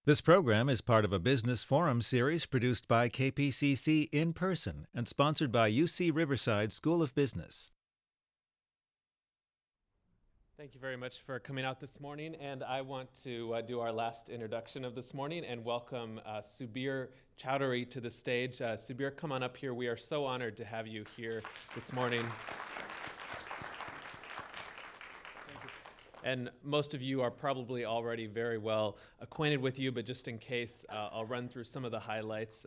This program is part of a business forum series produced by KPCC in person and sponsored by UC Riverside School of Business. Thank you very much for coming out this morning, and I want to do our last introduction of this morning and welcome Subir Chowdhury to the stage. Subir, come on up here. We are so honored to have you here this morning. And most of you are probably already very well acquainted with you, but just in case, I'll run through some of the highlights.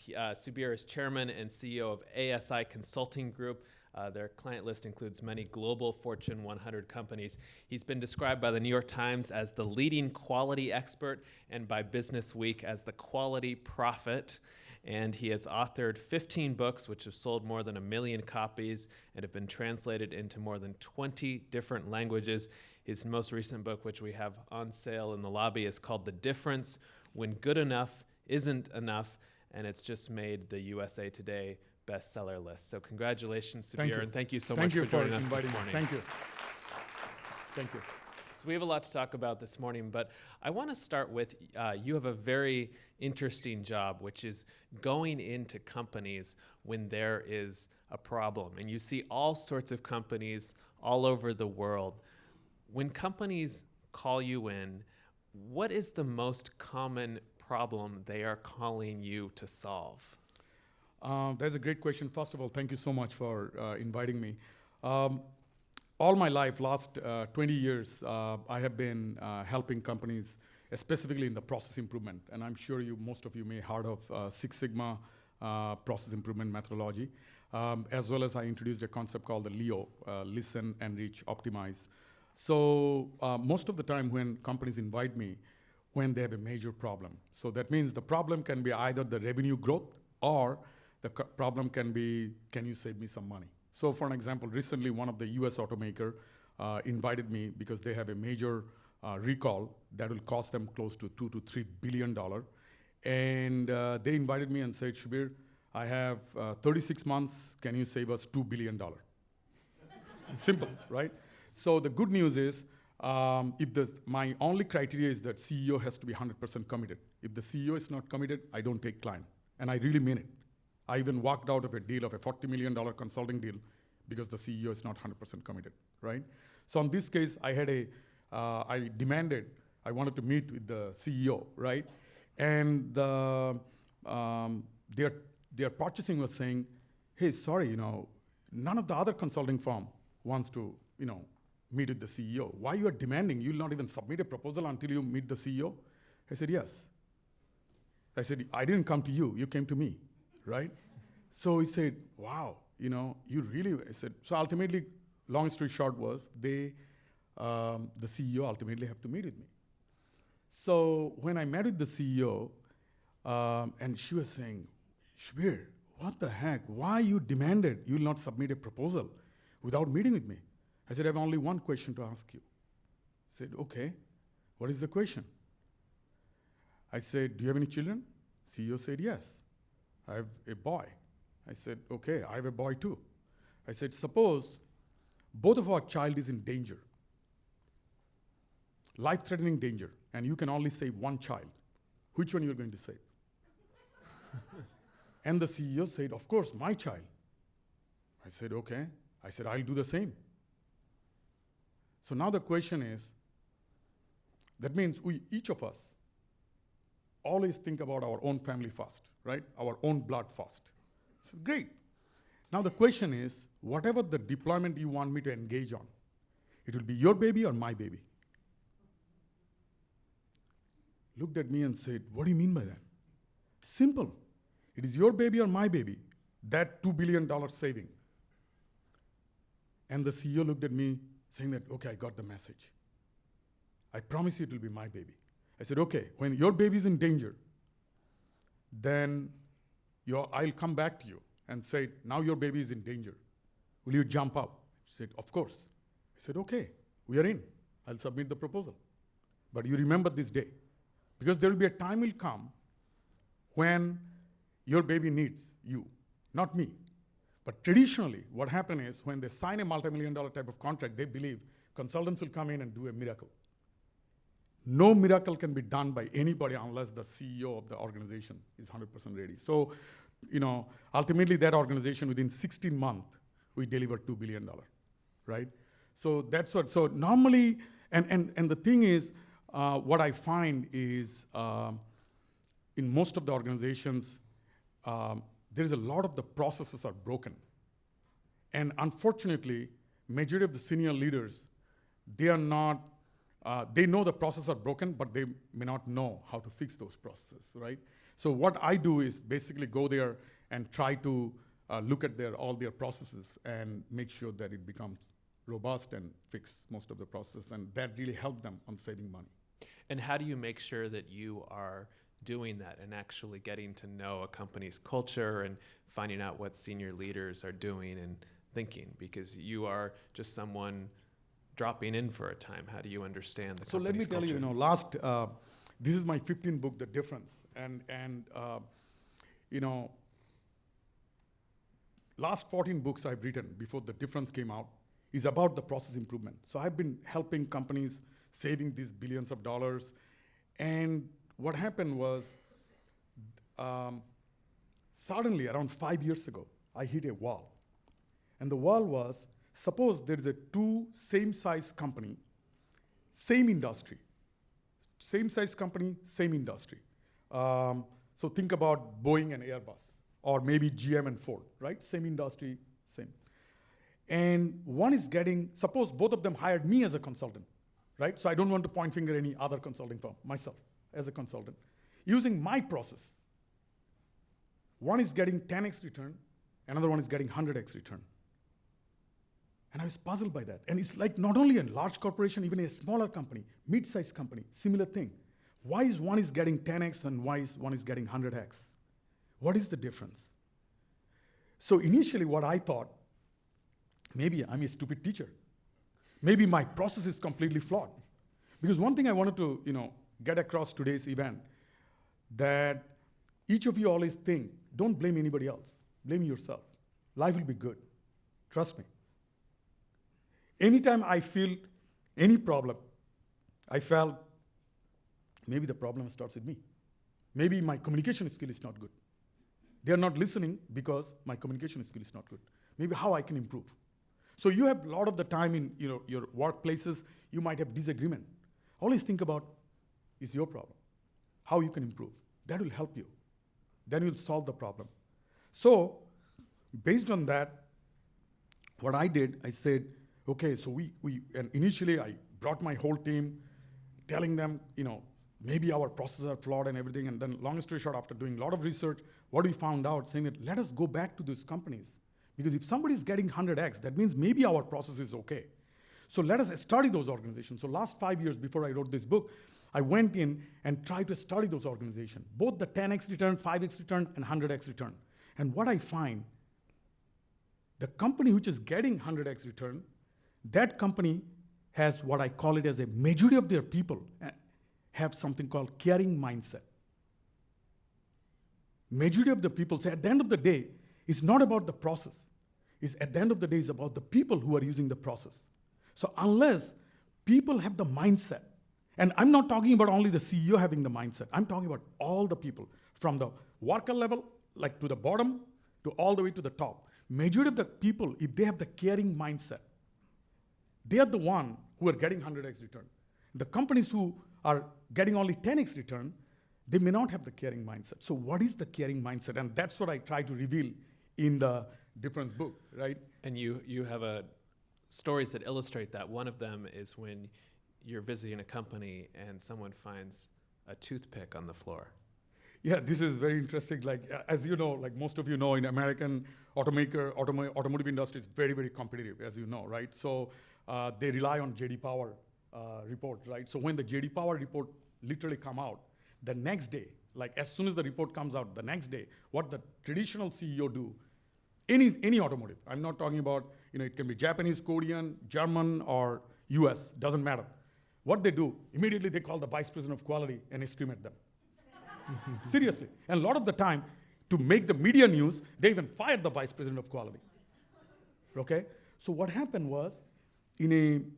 Subir is chairman and CEO of ASI Consulting Group. Their client list includes many global Fortune 100 companies. He's been described by the New York Times as the leading quality expert and by Business Week as the quality prophet. And he has authored 15 books, which have sold more than 1 million copies and have been translated into more than 20 different languages. His most recent book, which we have on sale in the lobby, is called The Difference: When Good Enough Isn't Enough, and it's just made the USA Today bestseller list. So congratulations, Subir, and thank you so much for joining us this morning. Thank you. Thank you. So we have a lot to talk about this morning, but I want to start with you have a very interesting job, which is going into companies when there is a problem. And you see all sorts of companies all over the world. When companies call you in, what is the most common problem they are calling you to solve? That's a great question. First of all, thank you so much for inviting me. All my life, last 20 years, I have been helping companies, specifically in the process improvement. And I'm sure most of you may have heard of Six Sigma process improvement methodology, as well as I introduced a concept called the LEO, Listen, Enrich, Optimize. So most of the time when companies invite me, when they have a major problem. So that means the problem can be either the revenue growth or the problem can be, can you save me some money? So for an example, recently one of the US automaker invited me because they have a major recall that will cost them close to $2 to $3 billion. And they invited me and said, Subir, I have 36 months, can you save us $2 billion? Simple, right? So the good news is, my only criteria is that CEO has to be 100% committed. If the CEO is not committed, I don't take client. And I really mean it. I even walked out of a deal of a $40 million consulting deal because the CEO is not 100% committed, right? So in this case, I wanted to meet with the CEO, right? And their purchasing was saying, hey, sorry, none of the other consulting firm wants to, meet with the CEO. Why you are demanding? You'll not even submit a proposal until you meet the CEO? I said, yes. I said, I didn't come to you, you came to me, right? So he said, wow, you really, I said, so ultimately, long story short was, the CEO ultimately have to meet with me. So when I met with the CEO, and she was saying, Subir, what the heck? Why you demanded you will not submit a proposal without meeting with me? I said, I have only one question to ask you. I said, okay, what is the question? I said, do you have any children? CEO said, yes. I have a boy. I said, okay, I have a boy too. I said, suppose both of our child is in danger, life-threatening danger, and you can only save one child. Which one you're going to save? And the CEO said, of course, my child. I said, okay. I said, I'll do the same. So now the question is, that means each of us, always think about our own family first, right? Our own blood first. So great. Now the question is, whatever the deployment you want me to engage on, it will be your baby or my baby? Looked at me and said, what do you mean by that? Simple. It is your baby or my baby, that $2 billion saving. And the CEO looked at me saying that, okay, I got the message. I promise you it will be my baby. I said, okay, when your baby is in danger, then I'll come back to you and say, now your baby is in danger. Will you jump up? She said, of course. I said, okay, we are in. I'll submit the proposal. But you remember this day. Because there will be a time will come when your baby needs you, not me. But traditionally, what happened is when they sign a multi-million-dollar type of contract, they believe consultants will come in and do a miracle. no miracle can be done by anybody unless the CEO of the organization is 100% ready. So, ultimately that organization within 16 months, we delivered $2 billion, right? So that's what, so normally, and the thing is, what I find is in most of the organizations, there's a lot of the processes are broken. And unfortunately, majority of the senior leaders, they are not, they know the processes are broken, but they may not know how to fix those processes, right? So what I do is basically go there and try to look at all their processes and make sure that it becomes robust and fix most of the process, and that really helped them on saving money. And how do you make sure that you are doing that and actually getting to know a company's culture and finding out what senior leaders are doing and thinking? Because you are just someone dropping in for a time. How do you understand the company's culture? So let me tell you, this is my 15th book, The Difference, and last 14 books I've written before The Difference came out is about the process improvement. So I've been helping companies saving these billions of dollars. And what happened was, suddenly around 5 years ago, I hit a wall. And the wall was, suppose there is a two same size company, same industry. Same size company, same industry. So think about Boeing and Airbus, or maybe GM and Ford, right? Same industry, same. And one is getting, suppose both of them hired me as a consultant, right? So I don't want to point finger any other consulting firm, myself as a consultant. Using my process, one is getting 10x return, another one is getting 100x return. And I was puzzled by that. And it's like not only a large corporation, even a smaller company, mid-sized company, similar thing. Why is one is getting 10x and why is one is getting 100x? What is the difference? So initially what I thought, maybe I'm a stupid teacher. Maybe my process is completely flawed. Because one thing I wanted to get across today's event, that each of you always think, don't blame anybody else, blame yourself. Life will be good, trust me. Anytime I feel any problem, I felt maybe the problem starts with me. Maybe my communication skill is not good. They're not listening because my communication skill is not good. Maybe how I can improve. So you have a lot of the time in your workplaces, you might have disagreement. Always think about, is your problem, how you can improve. That will help you. Then you'll solve the problem. So based on that, what I did, I said, okay, so and initially I brought my whole team, telling them, maybe our processes are flawed and everything, and then long story short, after doing a lot of research, what we found out, saying that let us go back to these companies. Because if somebody is getting 100x, that means maybe our process is okay. So let us study those organizations. So last 5 years before I wrote this book, I went in and tried to study those organizations, both the 10x return, 5x return, and 100x return. And what I find, the company which is getting 100x return, that company has what I call it as a majority of their people have something called caring mindset. Majority of the people say at the end of the day, it's not about the process. It's at the end of the day, it's about the people who are using the process. So unless people have the mindset, and I'm not talking about only the CEO having the mindset, I'm talking about all the people, from the worker level, like to the bottom, to all the way to the top. Majority of the people, if they have the caring mindset, they are the one who are getting 100x return. The companies who are getting only 10x return, they may not have the caring mindset. So what is the caring mindset? And that's what I try to reveal in the Difference book, right? And you have stories that illustrate that. One of them is when you're visiting a company and someone finds a toothpick on the floor. Yeah, this is very interesting. Like, as you know, like most of you know, in American automotive industry is very, very competitive, as you know, right? So they rely on J.D. Power report, right? So when the J.D. Power report literally come out, the next day, like as soon as the report comes out, the next day, what the traditional CEO do, any automotive, I'm not talking about, it can be Japanese, Korean, German, or US, doesn't matter. What they do, immediately they call the vice president of quality and they scream at them. Seriously. And a lot of the time, to make the media news, they even fired the vice president of quality. Okay? So what happened was, in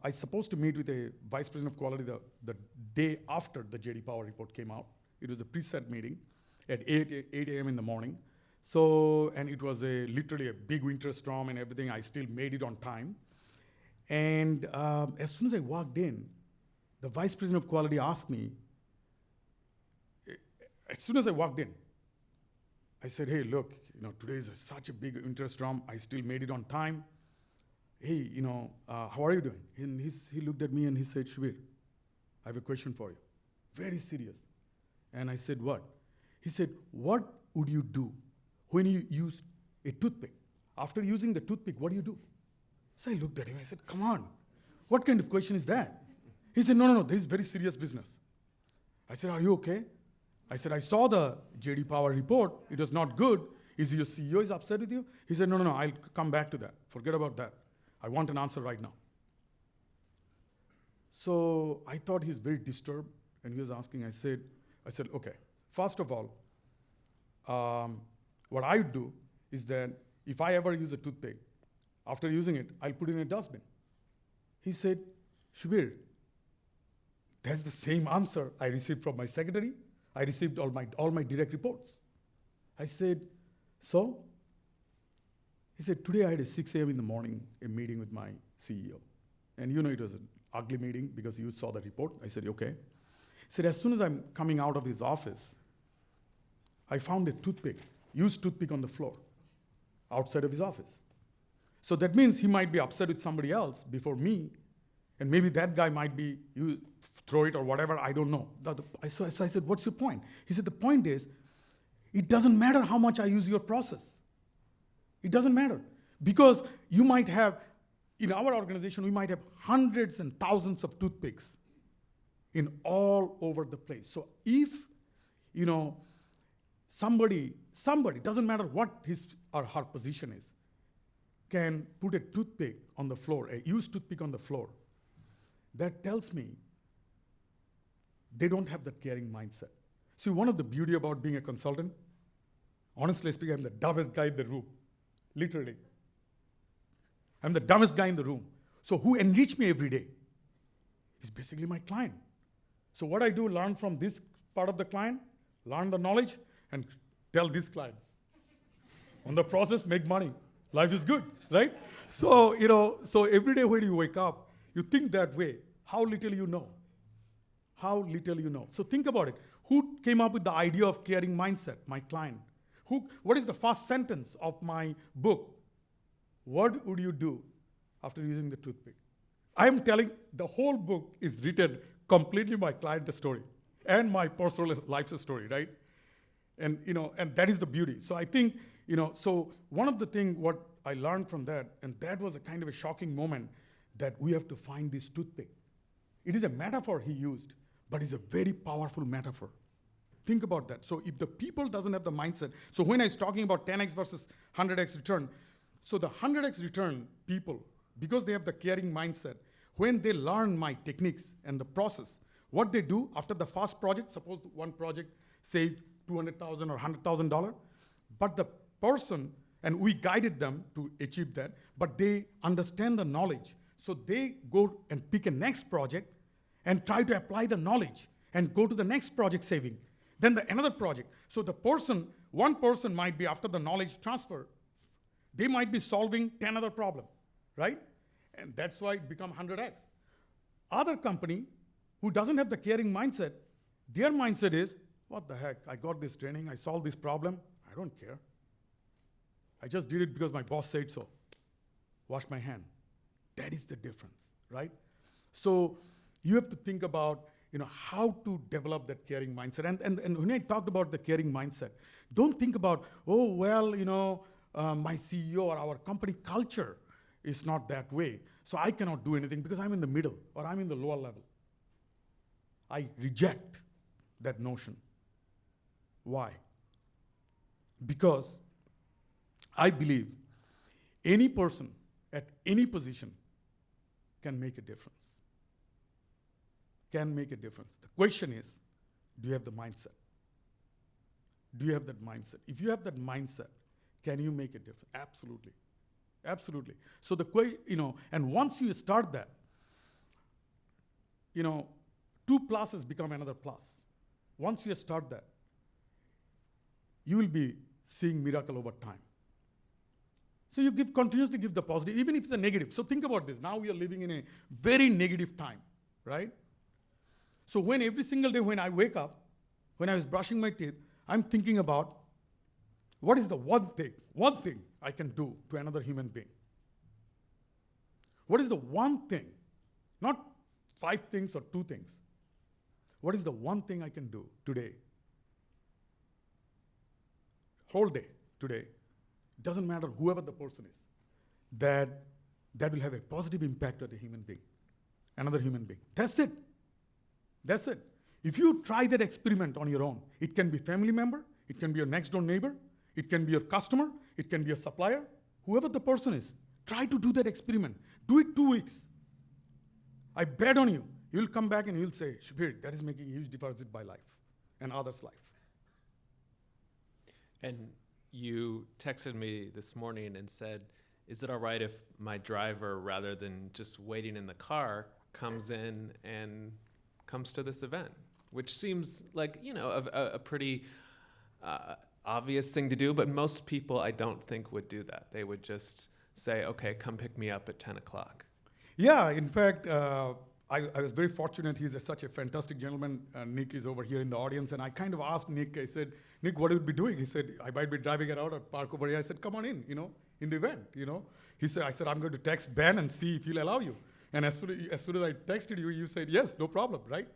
I supposed to meet with a vice president of quality the day after the JD Power report came out. It was a preset meeting at 8 a.m. in the morning. So, and it was literally a big winter storm and everything. I still made it on time. And as soon as I walked in, the vice president of quality asked me, as soon as I walked in, I said, hey, look, today is such a big winter storm. I still made it on time. Hey, how are you doing? And he looked at me and he said, Shubir, I have a question for you. Very serious. And I said, what? He said, what would you do when you use a toothpick? After using the toothpick, what do you do? So I looked at him. I said, come on. What kind of question is that? He said, no, this is very serious business. I said, are you okay? I said, I saw the JD Power report. It was not good. Is your CEO is upset with you? He said, no, I'll come back to that. Forget about that. I want an answer right now. So I thought he's very disturbed, and he was asking. I said, okay. First of all, what I would do is that if I ever use a toothpick, after using it, I'll put it in a dustbin. He said, Shubir, that's the same answer I received from my secretary. I received all my direct reports. I said, so? He said, today I had a 6 a.m. in the morning, a meeting with my CEO. And it was an ugly meeting because you saw the report. I said, okay. He said, as soon as I'm coming out of his office, I found a toothpick, used toothpick on the floor, outside of his office. So that means he might be upset with somebody else before me, and maybe that guy might be, you throw it or whatever, I don't know. So I said, what's your point? He said, the point is, it doesn't matter how much I use your process. It doesn't matter. Because you might have, in our organization, we might have hundreds and thousands of toothpicks in all over the place. So if, somebody, doesn't matter what his or her position is, can put a toothpick on the floor, a used toothpick on the floor, that tells me they don't have that caring mindset. See, one of the beauty about being a consultant, honestly speaking, I'm the dumbest guy in the room, literally. I'm the dumbest guy in the room. So who enrich me every day is basically my client. So what I do, learn from this part of the client, learn the knowledge, and tell these clients. On the process, make money. Life is good, right? So, so every day when you wake up, you think that way. How little you know. How little you know. So think about it. Who came up with the idea of caring mindset? My client. What is the first sentence of my book? What would you do after using the toothpick? I'm telling the whole book is written completely my client's story and my personal life's story, right? And and that is the beauty. So I think, so one of the things what I learned from that, and that was a kind of a shocking moment, that we have to find this toothpick. It is a metaphor he used, but it's a very powerful metaphor. Think about that. So if the people doesn't have the mindset, so when I was talking about 10x versus 100x return, so the 100x return people, because they have the caring mindset, when they learn my techniques and the process, what they do after the first project, suppose one project saved $200,000 or $100,000, but the person, and we guided them to achieve that, but they understand the knowledge. So they go and pick a next project and try to apply the knowledge and go to the next project saving. Then another project. So one person might be, after the knowledge transfer, they might be solving 10 other problems, right? And that's why it become 100x. Other company who doesn't have the caring mindset, their mindset is, what the heck, I got this training, I solved this problem, I don't care. I just did it because my boss said so. Wash my hand. That is the difference, right? So you have to think about, how to develop that caring mindset. And when I talked about the caring mindset, don't think about, my CEO or our company culture is not that way, so I cannot do anything because I'm in the middle or I'm in the lower level. I reject that notion. Why? Because I believe any person at any position can make a difference. Can make a difference. The question is, do you have the mindset? Do you have that mindset? If you have that mindset, can you make a difference? Absolutely. Absolutely. So and once you start that, two pluses become another plus. Once you start that, you will be seeing miracle over time. So you continuously give the positive, even if it's a negative. So think about this. Now we are living in a very negative time, right? So when every single day when I wake up, when I was brushing my teeth, I'm thinking about what is the one thing I can do to another human being? What is the one thing? Not 5 things or 2 things. What is the one thing I can do today? Whole day, today. Doesn't matter whoever the person is. That will have a positive impact on a human being. Another human being. That's it. That's it. If you try that experiment on your own, it can be family member, it can be your next door neighbor, it can be your customer, it can be your supplier, whoever the person is. Try to do that experiment. Do it 2 weeks. I bet on you. You'll come back and you'll say, Shubhir, that is making a huge difference in my life and others' life. And you texted me this morning and said, is it all right if my driver, rather than just waiting in the car, comes in and comes to this event? Which seems like, a pretty obvious thing to do, but most people I don't think would do that. They would just say, okay, come pick me up at 10 o'clock. Yeah, in fact, I was very fortunate. He's such a fantastic gentleman. Nick is over here in the audience. And I kind of asked Nick, I said, Nick, what would you be doing? He said, I might be driving around or park over here. I said, come on in the event, He said, I said, I'm going to text Ben and see if he'll allow you. And as soon as I texted you, you said, yes, no problem, right?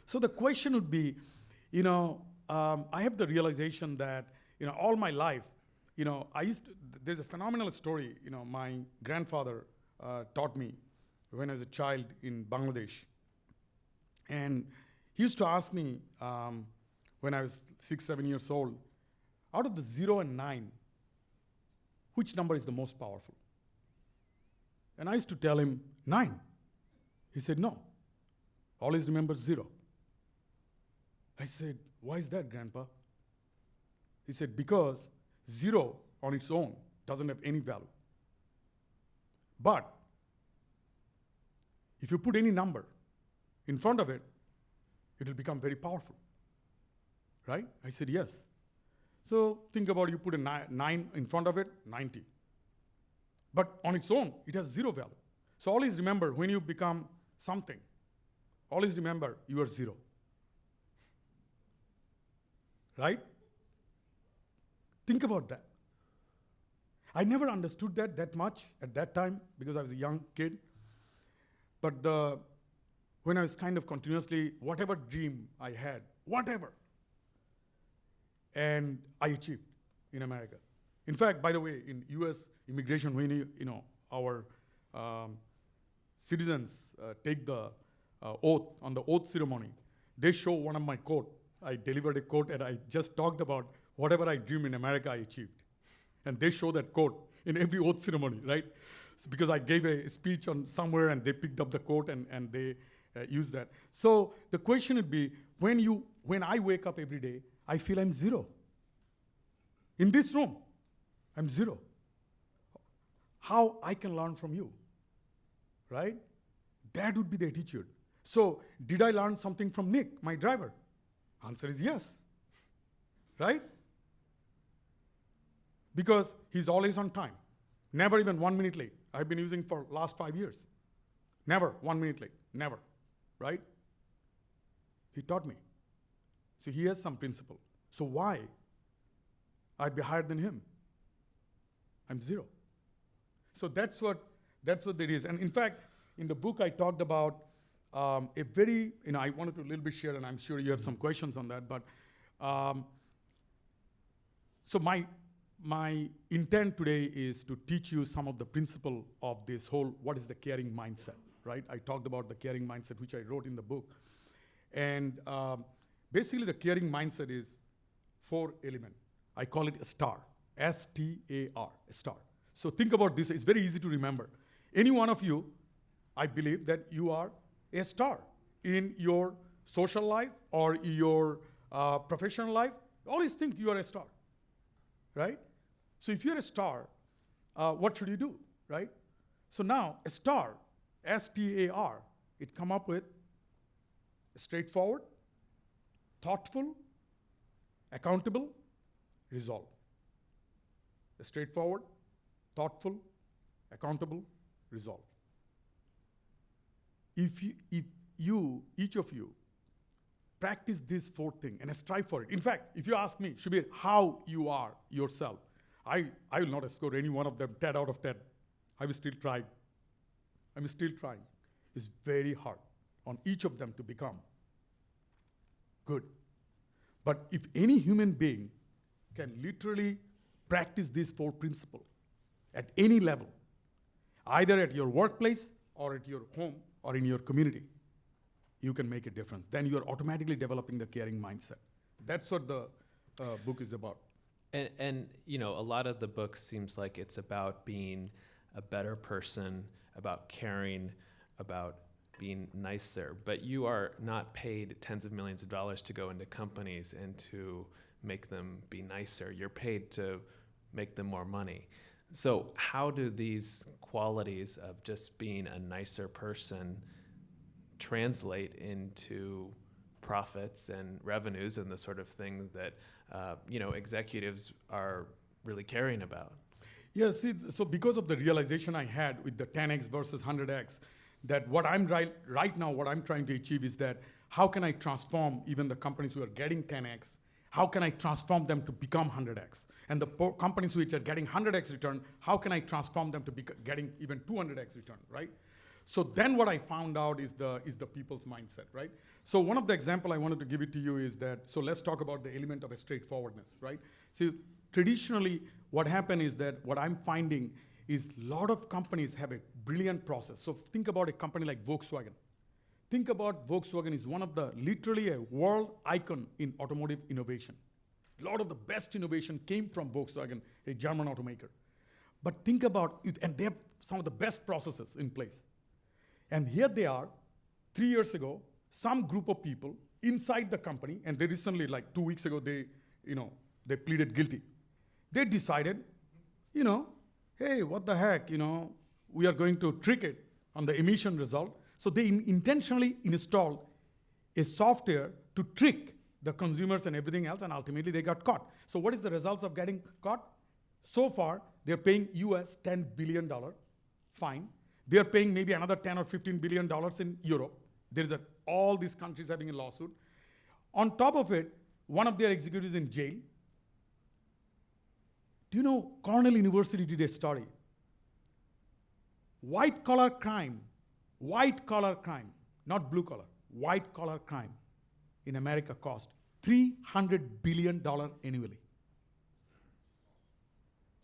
So the question would be, I have the realization that, all my life, there's a phenomenal story, my grandfather taught me when I was a child in Bangladesh. And he used to ask me when I was 6, 7 years old, out of the 0 and 9, which number is the most powerful? And I used to tell him 9. He said, no, always remember 0. I said, why is that, Grandpa? He said, because 0 on its own doesn't have any value. But if you put any number in front of it, it will become very powerful. Right? I said, yes. So think about you put a 9 in front of it, 90. But on its own, it has 0 value. So always remember, when you become something, always remember you are 0. Right? Think about that. I never understood that much at that time because I was a young kid. But when I was kind of continuously, whatever dream I had, whatever, and I achieved in America. In fact, by the way, in US immigration, when our citizens take the oath, on the oath ceremony, they show one of my quote. I delivered a quote and I just talked about whatever I dream in America, I achieved. And they show that quote in every oath ceremony, right? So because I gave a speech on somewhere and they picked up the quote and they used that. So the question would be, when I wake up every day, I feel I'm 0. In this room, I'm 0. How I can learn from you, right? That would be the attitude. So did I learn something from Nick, my driver? Answer is yes, right? Because he's always on time. Never even 1 minute late. I've been using for last 5 years. Never 1 minute late, never, right? He taught me. So he has some principle. So why I'd be higher than him? I'm 0. So that's what it is. And in fact, in the book I talked about a very, I wanted to a little bit share, and I'm sure you have some questions on that, but so my intent today is to teach you some of the principle of this whole, what is the caring mindset, right? I talked about the caring mindset, which I wrote in the book. And basically the caring mindset is 4 elements. I call it a STAR, S-T-A-R, a star. So think about this, it's very easy to remember. Any one of you, I believe that you are a star in your social life or your professional life. Always think you are a star, right? So if you're a star, what should you do, right? So now a star, S-T-A-R, it come up with straightforward, thoughtful, accountable, resolve. Straightforward, thoughtful, accountable, resolve. If you, each of you, practice this fourth thing and strive for it. In fact, if you ask me, Shubir, how you are yourself, I will not score any one of them 10 out of 10. I will still try. I'm still trying. It's very hard on each of them to become good. But if any human being can literally practice these four principles at any level, either at your workplace or at your home or in your community, you can make a difference. Then you're automatically developing the caring mindset. That's what the book is about. And you know, a lot of the book seems like it's about being a better person, about caring, about being nicer. But you are not paid tens of millions of dollars to go into companies and to make them be nicer. You're paid to make them more money. So how do these qualities of just being a nicer person translate into profits and revenues and the sort of thing that executives are really caring about? Yeah, see, so because of the realization I had with the 10x versus 100x, that what I'm right now, what I'm trying to achieve is that how can I transform even the companies who are getting 10x, how can I transform them to become 100x? And the companies which are getting 100x return, how can I transform them to be getting even 200x return, right? So then what I found out is the people's mindset, right? So one of the example I wanted to give it to you is that, so let's talk about the element of a straightforwardness, right? See, traditionally, what happened is that what I'm finding is a lot of companies have a brilliant process. So think about a company like Volkswagen. Think about Volkswagen is one of the, literally a world icon in automotive innovation. A lot of the best innovation came from Volkswagen, a German automaker. But think about it, and they have some of the best processes in place. And here they are, 3 years ago, some group of people inside the company, and they recently, like 2 weeks ago, they pleaded guilty. They decided, hey, what the heck, we are going to trick it on the emission result. So they intentionally installed a software to trick the consumers and everything else, and ultimately they got caught. So what is the results of getting caught? So far, they're paying US $10 billion fine. They're paying maybe another 10 or $15 billion in Europe. There's all these countries having a lawsuit. On top of it, one of their executives in jail. Do you know Cornell University did a study? White collar crime, not blue collar, white collar crime in America cost $300 billion annually.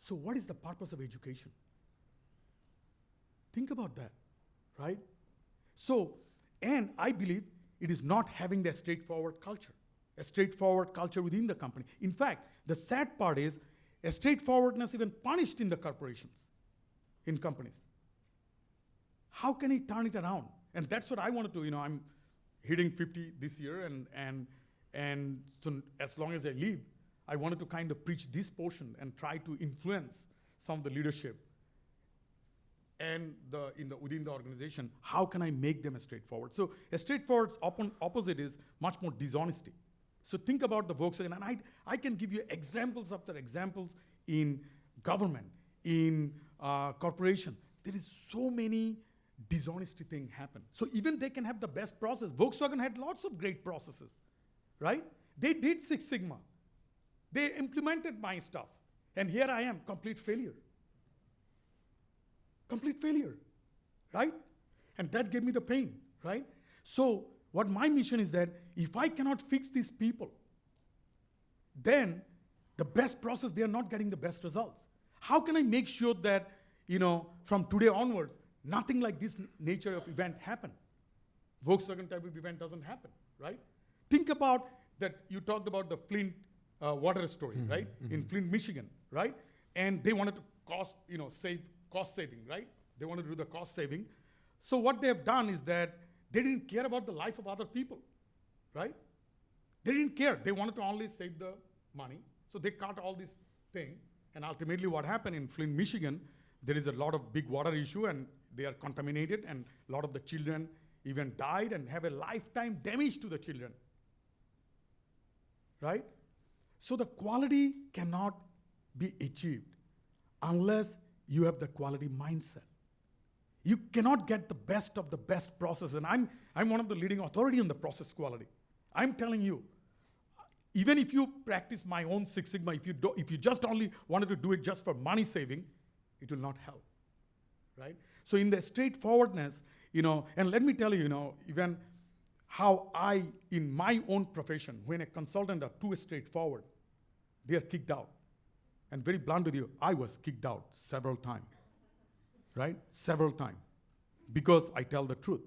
So what is the purpose of education? Think about that, right? So, and I believe it is not having a straightforward culture within the company. In fact, the sad part is a straightforwardness even punished in the corporations, in companies. How can he turn it around? And that's what I wanted to, I'm hitting 50 this year, and so as long as I live, I wanted to kind of preach this portion and try to influence some of the leadership and within the organization. How can I make them straightforward? So a straightforward opposite is much more dishonesty. So think about the Volkswagen, and I can give you examples after examples in government, in corporation. There is so many dishonesty thing happen. So even they can have the best process. Volkswagen had lots of great processes, right? They did Six Sigma. They implemented my stuff. And here I am, complete failure. Complete failure, right? And that gave me the pain, right? So what my mission is that if I cannot fix these people, then the best process, they are not getting the best results. How can I make sure that, from today onwards, nothing like this nature of event happen? Volkswagen type of event doesn't happen, right? Think about that. You talked about the Flint water story, right? In Flint, Michigan, right? And they wanted to cost saving, right? They wanted to do the cost saving. So what they have done is that they didn't care about the life of other people, right? They didn't care. They wanted to only save the money. So they cut all this thing. And ultimately what happened in Flint, Michigan, there is a lot of big water issue, and they are contaminated, and a lot of the children even died and have a lifetime damage to the children. Right? So the quality cannot be achieved unless you have the quality mindset. You cannot get the best of the best process. And I'm one of the leading authority on the process quality. I'm telling you, even if you practice my own Six Sigma, if you just only wanted to do it just for money saving, it will not help, right? So in the straightforwardness, and let me tell you, even how in my own profession, when a consultant are too straightforward, they are kicked out. And very blunt with you, I was kicked out several times, right? Several times, because I tell the truth.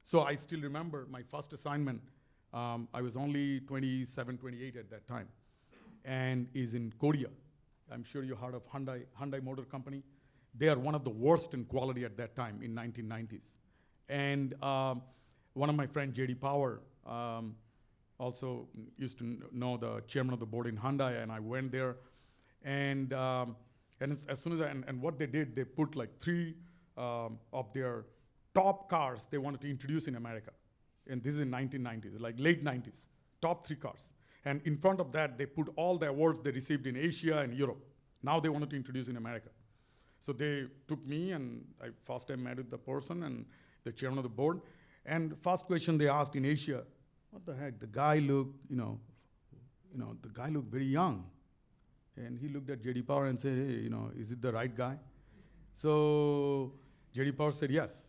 So I still remember my first assignment. I was only 27, 28 at that time, and is in Korea. I'm sure you heard of Hyundai Motor Company. They are one of the worst in quality at that time in 1990s. And one of my friends, J.D. Power, also used to know the chairman of the board in Hyundai, and I went there. And as soon as and what they did, they put like 3 of their top cars they wanted to introduce in America. And this is in 1990s, like late 90s, top 3 cars. And in front of that, they put all the awards they received in Asia and Europe. Now they wanted to introduce in America. So they took me, and I first time met with the person and the chairman of the board. And first question they asked in Asia, what the heck? The guy looked, the guy looked very young. And he looked at J.D. Power and said, hey, is it the right guy? So J.D. Power said, yes.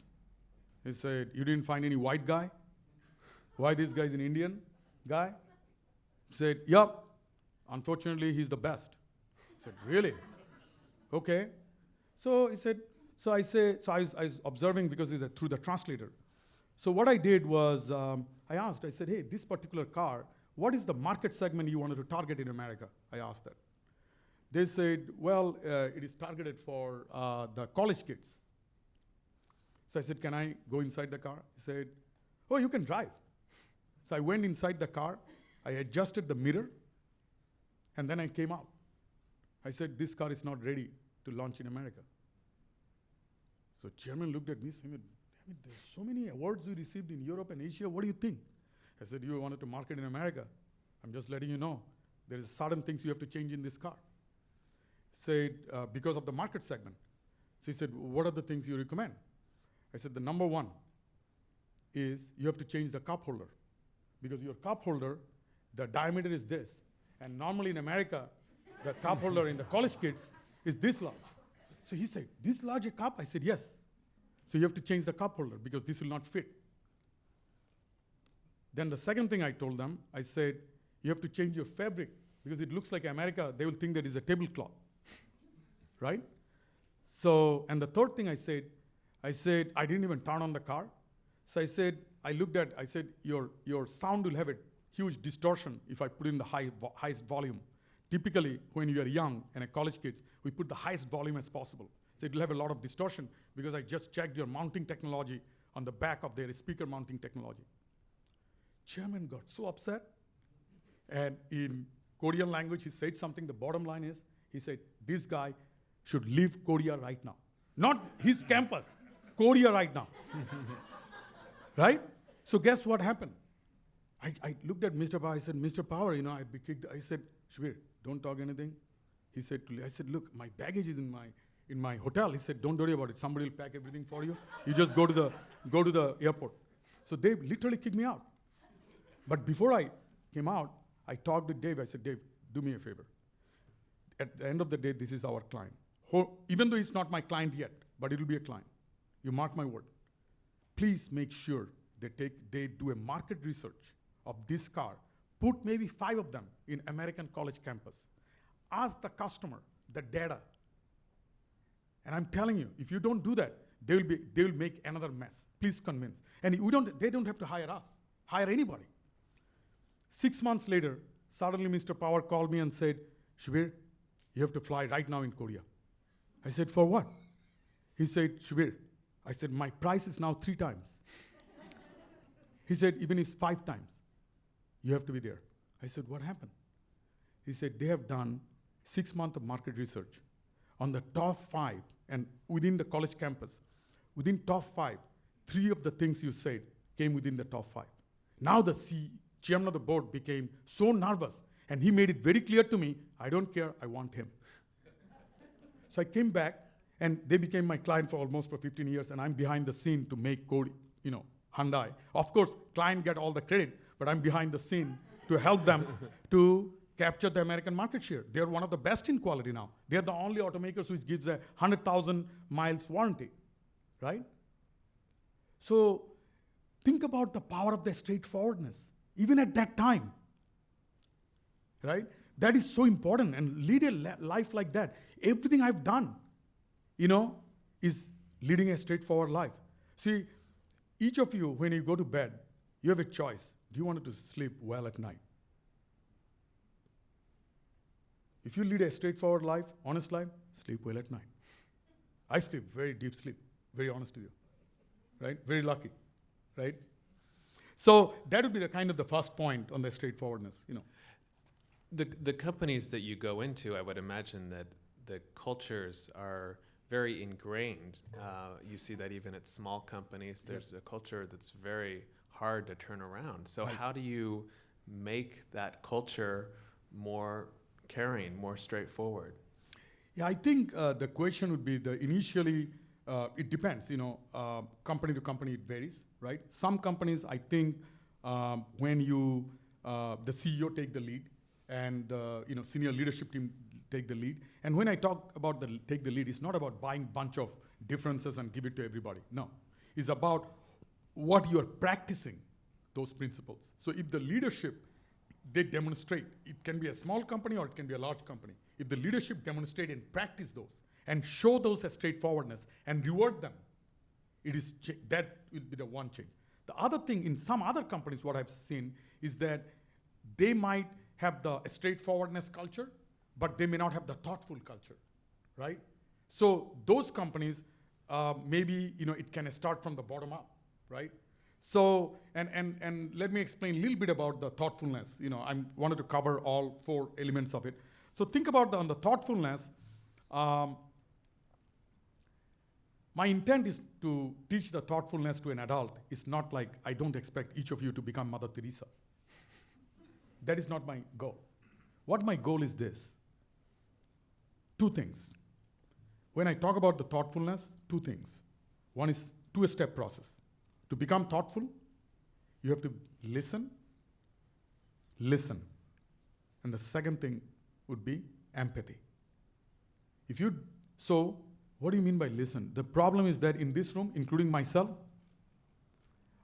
He said, you didn't find any white guy? Why this guy is an Indian guy? He said, yep. Unfortunately, he's the best. I said, really? Okay. So he said, I was observing because it's through the translator. So what I did was, I said, hey, this particular car, what is the market segment you wanted to target in America? I asked that. They said, well, it is targeted for the college kids. So I said, can I go inside the car? He said, oh, you can drive. So I went inside the car, I adjusted the mirror, and then I came out. I said, this car is not ready to launch in America. So chairman looked at me saying, there's so many awards we received in Europe and Asia, what do you think? I said, you wanted to market in America. I'm just letting you know, there is certain things you have to change in this car. Said, because of the market segment. So he said, what are the things you recommend? I said, the number 1 is you have to change the cup holder. Because your cup holder, the diameter is this. And normally in America, the cup holder in the college kids is this large. So he said, this large a cup? I said, yes. So you have to change the cup holder because this will not fit. Then the second thing I told them, I said, you have to change your fabric because it looks like America, they will think that it's a tablecloth, right? So, and the third thing I said, I didn't even turn on the car. So I said, your sound will have a huge distortion if I put in the highest volume. Typically, when you are young and a college kids, we put the highest volume as possible. So it will have a lot of distortion because I just checked your mounting technology on the back of their speaker mounting technology. Chairman got so upset. And in Korean language, he said something. The bottom line is, he said, this guy should leave Korea right now. Not his campus, Korea right now. Right? So guess what happened? I looked at Mr. Power. I said, Mr. Power, I'd be kicked. I said, Shubir, don't talk anything. He said to me, I said, look, my baggage is in my hotel. He said, don't worry about it. Somebody will pack everything for you. You just go to the airport. So they literally kicked me out. But before I came out, I talked with Dave. I said, Dave, do me a favor. At the end of the day, this is our client. Even though it's not my client yet, but it will be a client. You mark my word. Please make sure they do a market research of this car. Put maybe 5 of them in American college campus. Ask the customer the data. And I'm telling you, if you don't do that, they will make another mess. Please convince. And they don't have to hire us. Hire anybody. 6 months later, suddenly Mr. Power called me and said, Shubir, you have to fly right now in Korea. I said, for what? He said, Shubir, I said, my price is now 3 times. He said, even if it's 5 times, you have to be there. I said, what happened? He said, they have done 6 months of market research on the top 5 and within the college campus. Within top 5, 3 of the things you said came within the top 5. Now the chairman of the board became so nervous, and he made it very clear to me, I don't care, I want him. So I came back, and they became my client for 15 years, and I'm behind the scene to make code, Hyundai. Of course, client get all the credit, but I'm behind the scene to help them to capture the American market share. They're one of the best in quality now. They're the only automakers which gives a 100,000 miles warranty, right? So think about the power of the straightforwardness, even at that time, right? That is so important, and lead a life like that. Everything I've done, is leading a straightforward life. See, each of you, when you go to bed, you have a choice. Do you want to sleep well at night? If you lead a straightforward life, honest life, sleep well at night. I sleep very deep sleep, very honest with you, right? Very lucky, right? So that would be the first point on the straightforwardness, The companies that you go into, I would imagine that the cultures are very ingrained. You see that even at small companies, there's a culture that's very hard to turn around. So Right. how do you make that culture more caring, more straightforward? Yeah, I think the question would be initially, it depends, company to company it varies, right? Some companies, I think, when the CEO take the lead and senior leadership team take the lead. And when I talk about take the lead, it's not about buying bunch of differences and give it to everybody. No, it's about what you're practicing, those principles. So if the leadership, they demonstrate, it can be a small company or it can be a large company. If the leadership demonstrate and practice those and show those as straightforwardness and reward them, that will be the one change. The other thing in some other companies, what I've seen is that they might have the straightforwardness culture, but they may not have the thoughtful culture, right? So those companies, maybe it can start from the bottom up, right? So and let me explain a little bit about the thoughtfulness. I wanted to cover all 4 elements of it. So think about on the thoughtfulness. My intent is to teach the thoughtfulness to an adult. It's not like I don't expect each of you to become Mother Teresa. That is not my goal. What my goal is this. 2 things. When I talk about the thoughtfulness, 2 things. One is 2-step process. To become thoughtful, you have to listen. And the second thing would be empathy. So what do you mean by listen? The problem is that in this room, including myself,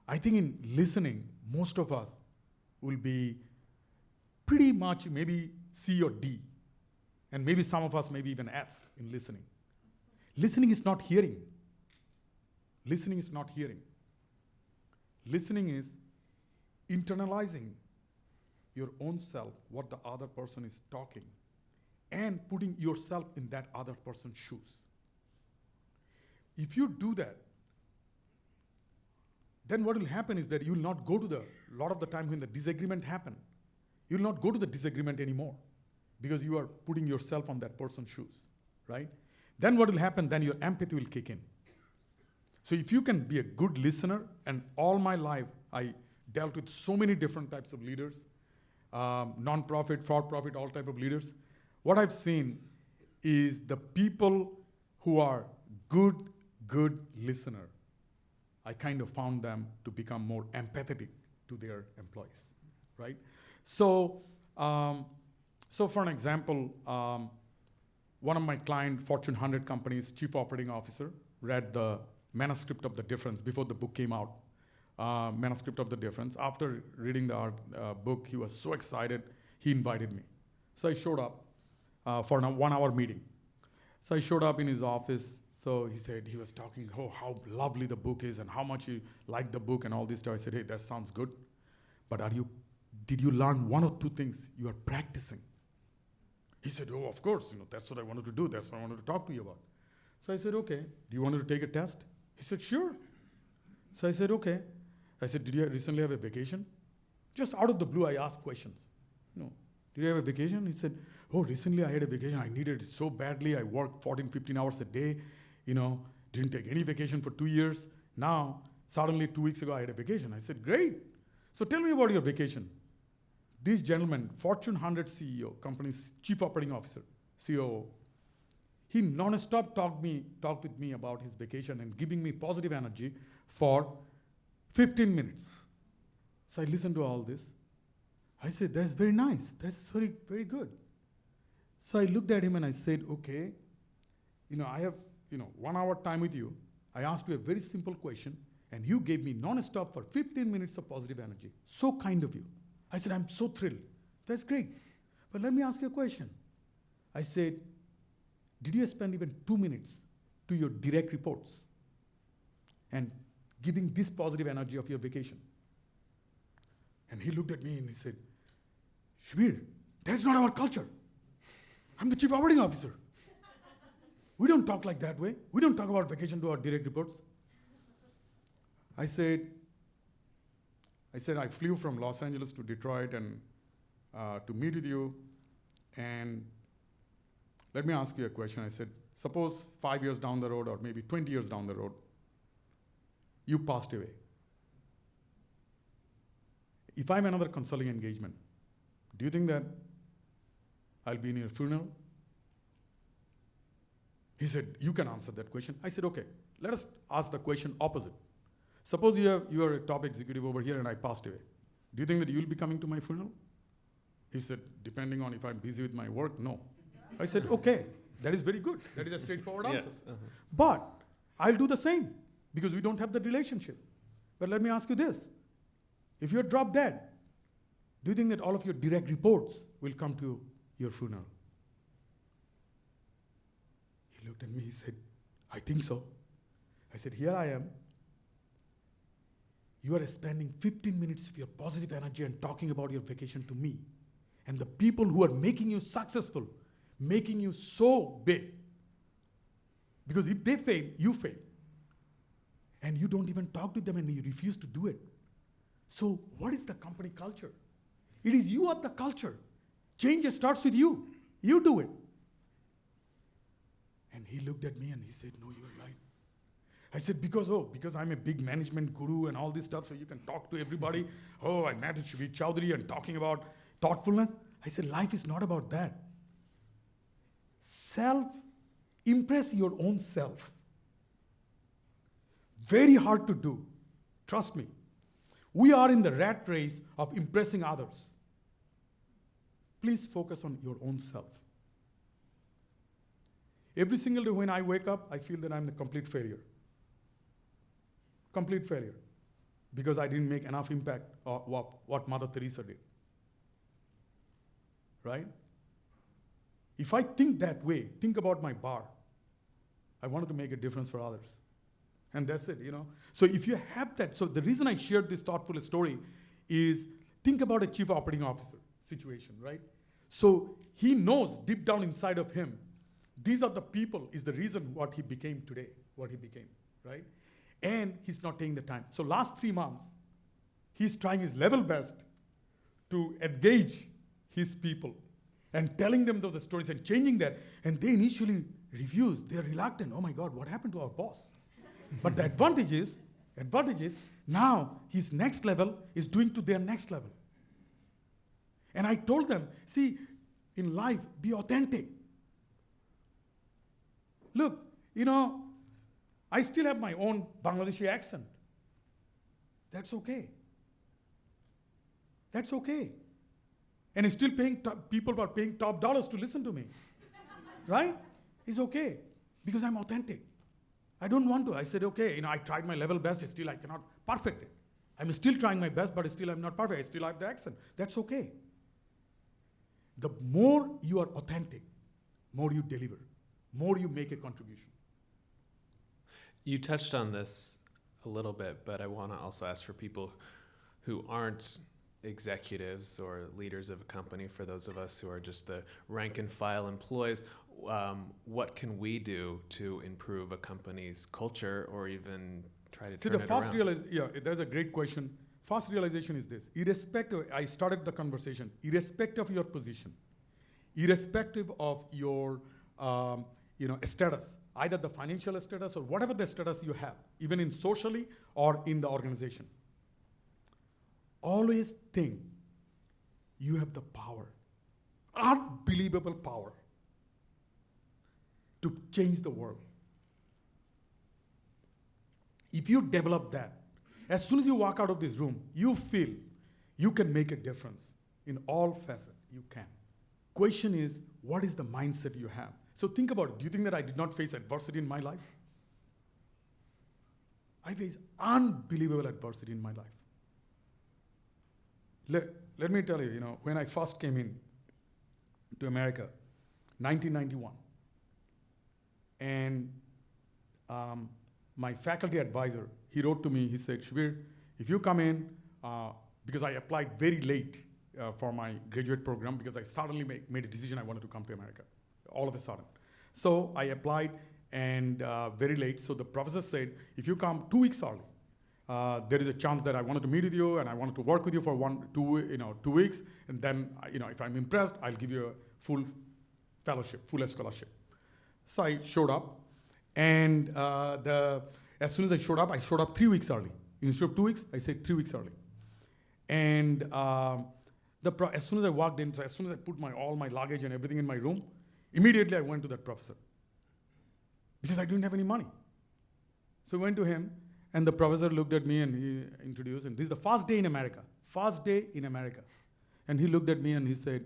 I think in listening, most of us will be pretty much maybe C or D. And maybe some of us maybe even F in listening. Listening is not hearing. Listening is internalizing your own self, what the other person is talking, and putting yourself in that other person's shoes. If you do that, then what will happen is that you will not go to a lot of the time when the disagreement happen, you will not go to the disagreement anymore because you are putting yourself on that person's shoes, right? Then what will happen? Then your empathy will kick in. So if you can be a good listener, and all my life I dealt with so many different types of leaders, non-profit, for-profit, all type of leaders. What I've seen is the people who are good listener, I kind of found them to become more empathetic to their employees, right? So for an example, one of my client, Fortune 100 companies, chief operating officer, read the manuscript of The Difference before the book came out. Manuscript of The Difference. After reading the book, he was so excited, he invited me. So I showed up for a 1-hour meeting. So I showed up in his office. So he said, he was talking, how lovely the book is and how much he liked the book and all this stuff. I said, hey, that sounds good. But did you learn 1 or 2 things you are practicing? He said, oh, of course, that's what I wanted to do. That's what I wanted to talk to you about. So I said, okay, do you want to take a test? He said, sure. So I said, okay. I said, did you recently have a vacation? Just out of the blue, I asked questions. Did you have a vacation? He said, oh, recently I had a vacation. I needed it so badly. I worked 14, 15 hours a day. Didn't take any vacation for 2 years. Now, Suddenly, 2 weeks ago, I had a vacation. I said, great. So tell me about your vacation. This gentleman, Fortune 100 CEO, company's chief operating officer, COO, he non-stop talked with me about his vacation and giving me positive energy for 15 minutes. So I listened to all this. I said, that's very nice. That's very, very good. So I looked at him and I said, okay, I have, 1 hour time with you. I asked you a very simple question and you gave me non-stop for 15 minutes of positive energy. So kind of you. I said, I'm so thrilled. That's great. But let me ask you a question. I said, did you spend even 2 minutes to your direct reports and giving this positive energy of your vacation? And he looked at me and he said, Shubir, that's not our culture. I'm the chief operating officer. We don't talk like that way. We don't talk about vacation to our direct reports. I said, I flew from Los Angeles to Detroit and to meet with you. And let me ask you a question. I said, suppose 5 years down the road or maybe 20 years down the road, you passed away. If I'm another consulting engagement, do you think that I'll be in your funeral? He said, you can answer that question. I said, okay, let us ask the question opposite. Suppose you are a top executive over here and I passed away. Do you think that you'll be coming to my funeral? He said, depending on if I'm busy with my work, no. I said, okay, that is very good. That is a straightforward answer. Yes. Uh-huh. But I'll do the same because we don't have the relationship. But let me ask you this. If you're drop dead, do you think that all of your direct reports will come to your funeral? He looked at me, he said, I think so. I said, here I am. You are spending 15 minutes of your positive energy and talking about your vacation to me. And the people who are making you successful, making you so big. Because if they fail, you fail. And you don't even talk to them and you refuse to do it. So what is the company culture? It is you are the culture. Change starts with you. You do it. And he looked at me and he said, no, you're right. I said, because I'm a big management guru and all this stuff, so you can talk to everybody. I met with Shubir Chowdhury and talking about thoughtfulness. I said, life is not about that. Impress your own self. Very hard to do. Trust me. We are in the rat race of impressing others. Please focus on your own self. Every single day when I wake up, I feel that I'm a complete failure. Complete failure. Because I didn't make enough impact of what Mother Teresa did. Right? If I think that way, think about my bar. I wanted to make a difference for others. And that's it, So if you have that, so the reason I shared this thoughtful story is think about a chief operating officer situation, right? So he knows deep down inside of him, these are the people is the reason what he became today, right? And he's not taking the time. So last 3 months, he's trying his level best to engage his people and telling them those stories and changing that. And they initially refuse. They're reluctant. Oh my God, what happened to our boss? But the advantage is, now his next level is doing to their next level. And I told them, see, in life, be authentic. Look, I still have my own Bangladeshi accent. That's okay. That's okay. And still people are paying top dollars to listen to me. Right? It's okay. Because I'm authentic. I don't want to. I said, okay, I tried my level best, still I cannot perfect it. I'm still trying my best, but still I'm not perfect. I still have the accent. That's okay. The more you are authentic, more you deliver, more you make a contribution. You touched on this a little bit, but I want to also ask for people who aren't executives or leaders of a company, for those of us who are just the rank and file employees, what can we do to improve a company's culture or even try to turn it around? That's a great question. First realization is this. I started the conversation, irrespective of your position, irrespective of your status either the financial status or whatever the status you have, even in socially or in the organization. Always think you have the power, unbelievable power, to change the world. If you develop that, as soon as you walk out of this room, you feel you can make a difference in all facets. You can. Question is, what is the mindset you have? So think about it. Do you think that I did not face adversity in my life? I faced unbelievable adversity in my life. Let me tell you, when I first came in to America, 1991, and my faculty advisor, he wrote to me, he said, Shubir, if you come in, because I applied very late for my graduate program, because I suddenly made a decision I wanted to come to America, all of a sudden. So I applied, and very late, so the professor said, if you come 2 weeks early, there is a chance that I wanted to meet with you, and I wanted to work with you for 2 weeks, and then, if I'm impressed, I'll give you a full fellowship, full scholarship. So I showed up, and as soon as I showed up 3 weeks early. Instead of 2 weeks, I said 3 weeks early. And as soon as I walked in, so as soon as I put all my luggage and everything in my room, immediately I went to that professor, because I didn't have any money. So I went to him, and the professor looked at me, and he introduced, and this is the first day in America. And he looked at me, and he said,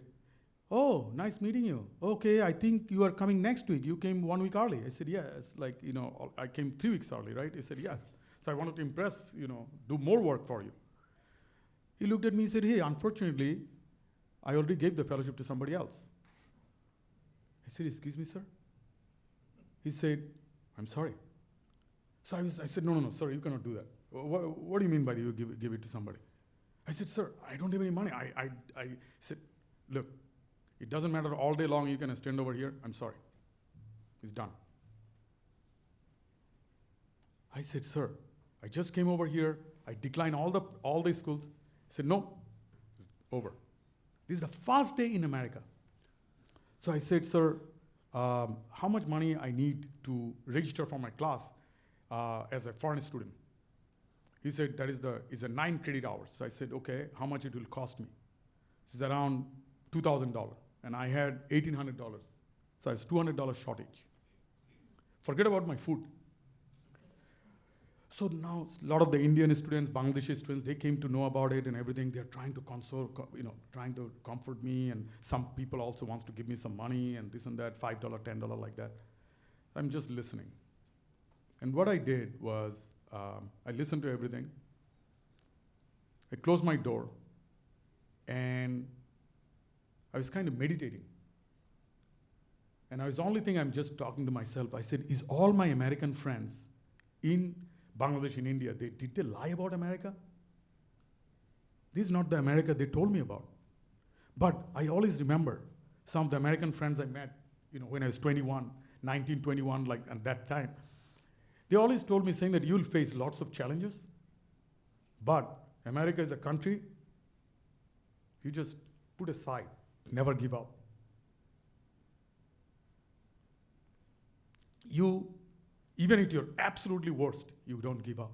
oh, nice meeting you. Okay, I think you are coming next week. You came 1 week early. I said, yes. I came 3 weeks early, right? He said, yes. So I wanted to impress, do more work for you. He looked at me and said, hey, unfortunately, I already gave the fellowship to somebody else. I said, excuse me, sir? He said, I'm sorry. So I said, no, sir, you cannot do that. What do you mean by you give it to somebody? I said, sir, I don't have any money. I said, look, it doesn't matter all day long, you can stand over here. I'm sorry. It's done. I said, sir, I just came over here. I declined all the schools. He said, no, it's over. This is the first day in America. So I said, sir, how much money I need to register for my class as a foreign student? He said, it's a 9 credit hours. So I said, okay, how much it will cost me? It's around $2,000. And I had $1,800. So it's $200 shortage. Forget about my food. So now a lot of the Indian students, Bangladeshi students, they came to know about it and everything. They're trying to console, trying to comfort me. And some people also wants to give me some money and this and that, $5, $10, like that. I'm just listening. And what I did was I listened to everything. I closed my door, and I was kind of meditating. And I was the only thing I'm just talking to myself. I said, is all my American friends in Bangladesh, in India, did they lie about America? This is not the America they told me about. But I always remember some of the American friends I met, when I was 21, like at that time. They always told me saying that you'll face lots of challenges, but America is a country you just put aside, never give up. Even at your absolutely worst, you don't give up.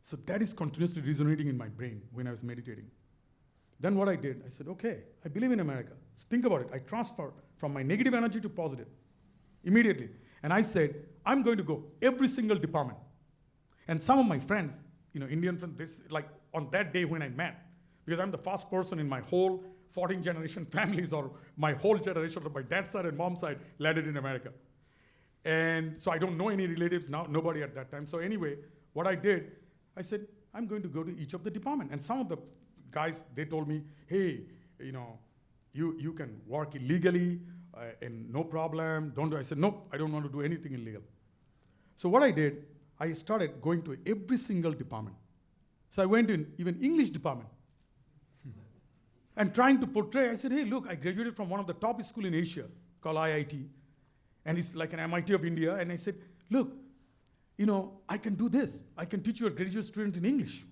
So that is continuously resonating in my brain when I was meditating. Then what I did, I said, okay, I believe in America. So think about it. I transferred from my negative energy to positive immediately. And I said, I'm going to go every single department. And some of my friends, Indian friends, on that day when I met, because I'm the first person in my whole 14 generation families, or my whole generation of my dad's side and mom's side, landed in America. And so I don't know any relatives now, nobody at that time. So anyway, what I did, I said, I'm going to go to each of the department. And some of the guys, they told me, hey, you can work illegally, and no problem, don't do. I said, nope, I don't want to do anything illegal. So what I did, I started going to every single department. So I went to even English department. And trying to portray, I said, hey, look, I graduated from one of the top schools in Asia called IIT. And it's like an MIT of India. And I said, look, I can do this. I can teach you a graduate student in English.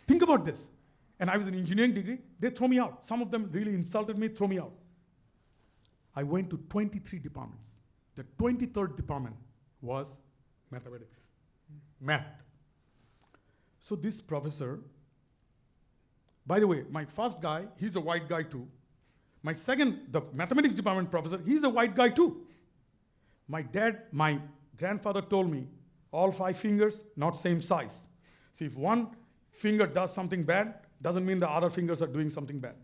Think about this. And I was an engineering degree. They throw me out. Some of them really insulted me, throw me out. I went to 23 departments. The 23rd department was mathematics, math. So this professor, by the way, my first guy, he's a white guy too. My second, the mathematics department professor, he's a white guy too. My grandfather told me, all 5 fingers, not same size. So if one finger does something bad, doesn't mean the other fingers are doing something bad.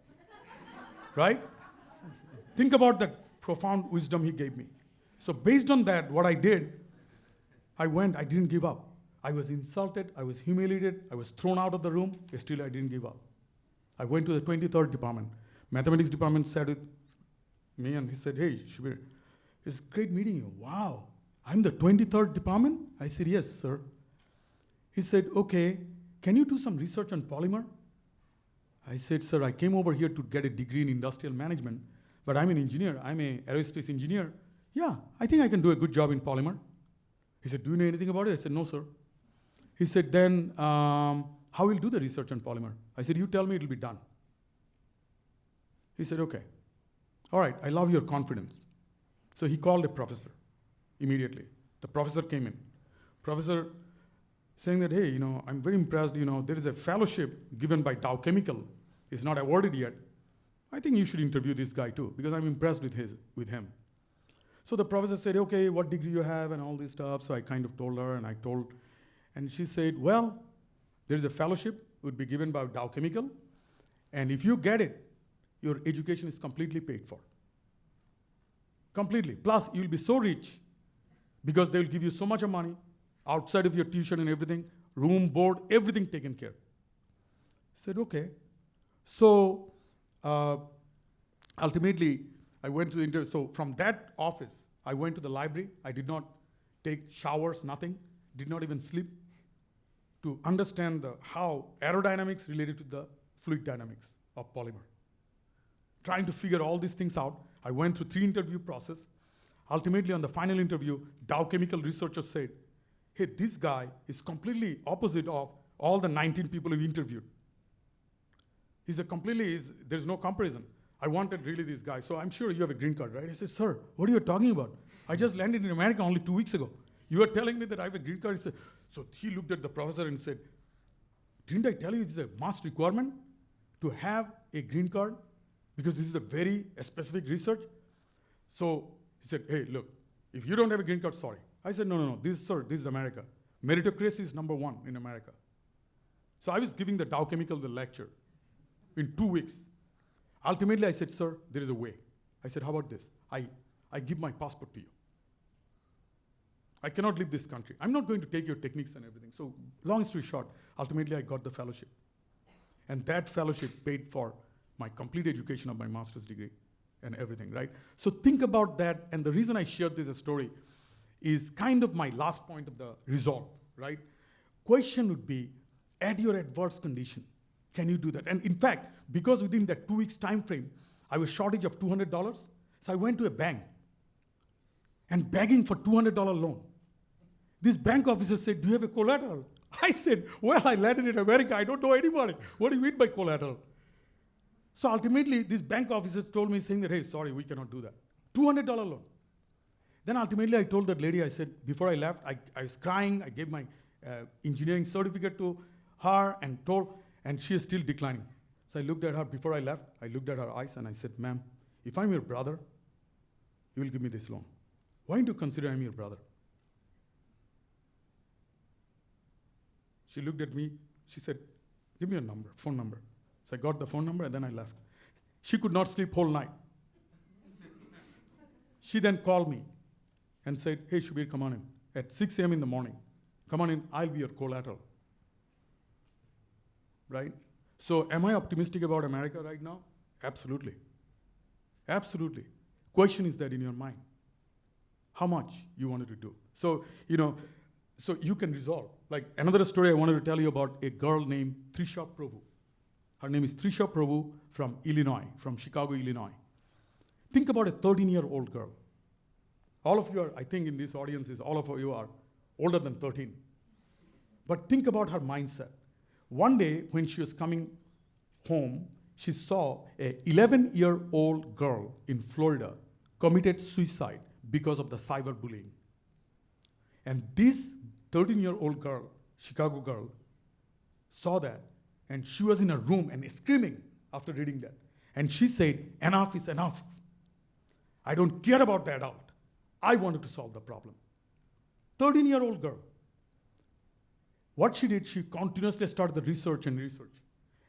Right? Think about that profound wisdom he gave me. So based on that, what I did, I didn't give up. I was insulted, I was humiliated, I was thrown out of the room, still I didn't give up. I went to the 23rd department. Mathematics department sat with me and he said, hey, Shubir, it's great meeting you. Wow, I'm the 23rd department? I said, yes, sir. He said, okay, can you do some research on polymer? I said, sir, I came over here to get a degree in industrial management, but I'm an engineer, I'm an aerospace engineer. Yeah, I think I can do a good job in polymer. He said, do you know anything about it? I said, no, sir. He said, then how will you do the research on polymer? I said, you tell me it'll be done. He said, okay. All right, I love your confidence. So he called a professor immediately. The professor came in. Professor saying that, hey, I'm very impressed, there is a fellowship given by Dow Chemical. It's not awarded yet. I think you should interview this guy too, because I'm impressed with him. So the professor said, okay, what degree you have and all this stuff. So I kind of told her and she said, well, there is a fellowship, would be given by Dow Chemical. And if you get it, your education is completely paid for. Completely. Plus, you'll be so rich because they'll give you so much of money outside of your tuition and everything, room, board, everything taken care. I said, okay. So ultimately, I went to the interview. So from that office, I went to the library. I did not take showers, nothing. Did not even sleep to understand how aerodynamics related to the fluid dynamics of polymer. Trying to figure all these things out. I went through 3 interview process. Ultimately, on the final interview, Dow Chemical researchers said, hey, this guy is completely opposite of all the 19 people we interviewed. There's no comparison. I wanted really this guy. So I'm sure you have a green card, right? I said, sir, what are you talking about? I just landed in America only 2 weeks ago. You are telling me that I have a green card? He said, so he looked at the professor and said, didn't I tell you it's a must requirement to have a green card? Because this is a very specific research. So he said, hey, look, if you don't have a green card, sorry. I said, no, this is America. Meritocracy is number 1 in America. So I was giving the Dow Chemical the lecture in 2 weeks. Ultimately, I said, sir, there is a way. I said, how about this? I give my passport to you. I cannot leave this country. I'm not going to take your techniques and everything. So long story short, ultimately I got the fellowship. And that fellowship paid for my complete education of my master's degree and everything, right? So think about that, and the reason I shared this story is kind of my last point of the resolve, right? Question would be, at your adverse condition, can you do that? And in fact, because within that 2 weeks time frame, I was shortage of $200, so I went to a bank and begging for $200 loan. This bank officer said, do you have a collateral? I said, well, I landed in America, I don't know anybody. What do you mean by collateral? So ultimately, these bank officers told me, saying that, hey, sorry, we cannot do that. $200 loan. Then ultimately, I told that lady, I said, before I left, I was crying, I gave my engineering certificate to her and she is still declining. So I looked at her, before I left, I looked at her eyes and I said, ma'am, if I'm your brother, you will give me this loan. Why don't you consider I'm your brother? She looked at me, she said, give me a number, phone number. So I got the phone number and then I left. She could not sleep whole night. She then called me and said, hey, Shubir, come on in. At 6 a.m. in the morning, come on in, I'll be your collateral. Right? So am I optimistic about America right now? Absolutely. Absolutely. Question is that in your mind, how much you wanted to do. So, so you can resolve. Like another story I wanted to tell you about a girl named Trisha Prabhu. Her name is Trisha Prabhu from Illinois, from Chicago, Illinois. Think about a 13-year-old girl. All of you are, I think in this audience, all of you are older than 13. But think about her mindset. One day when she was coming home, she saw a 11-year-old girl in Florida committed suicide because of the cyberbullying. And this 13-year-old girl, Chicago girl, saw that, and she was in a room and screaming after reading that. And she said, enough is enough. I don't care about the adult. I wanted to solve the problem. 13-year-old girl. What she did, she continuously started the research.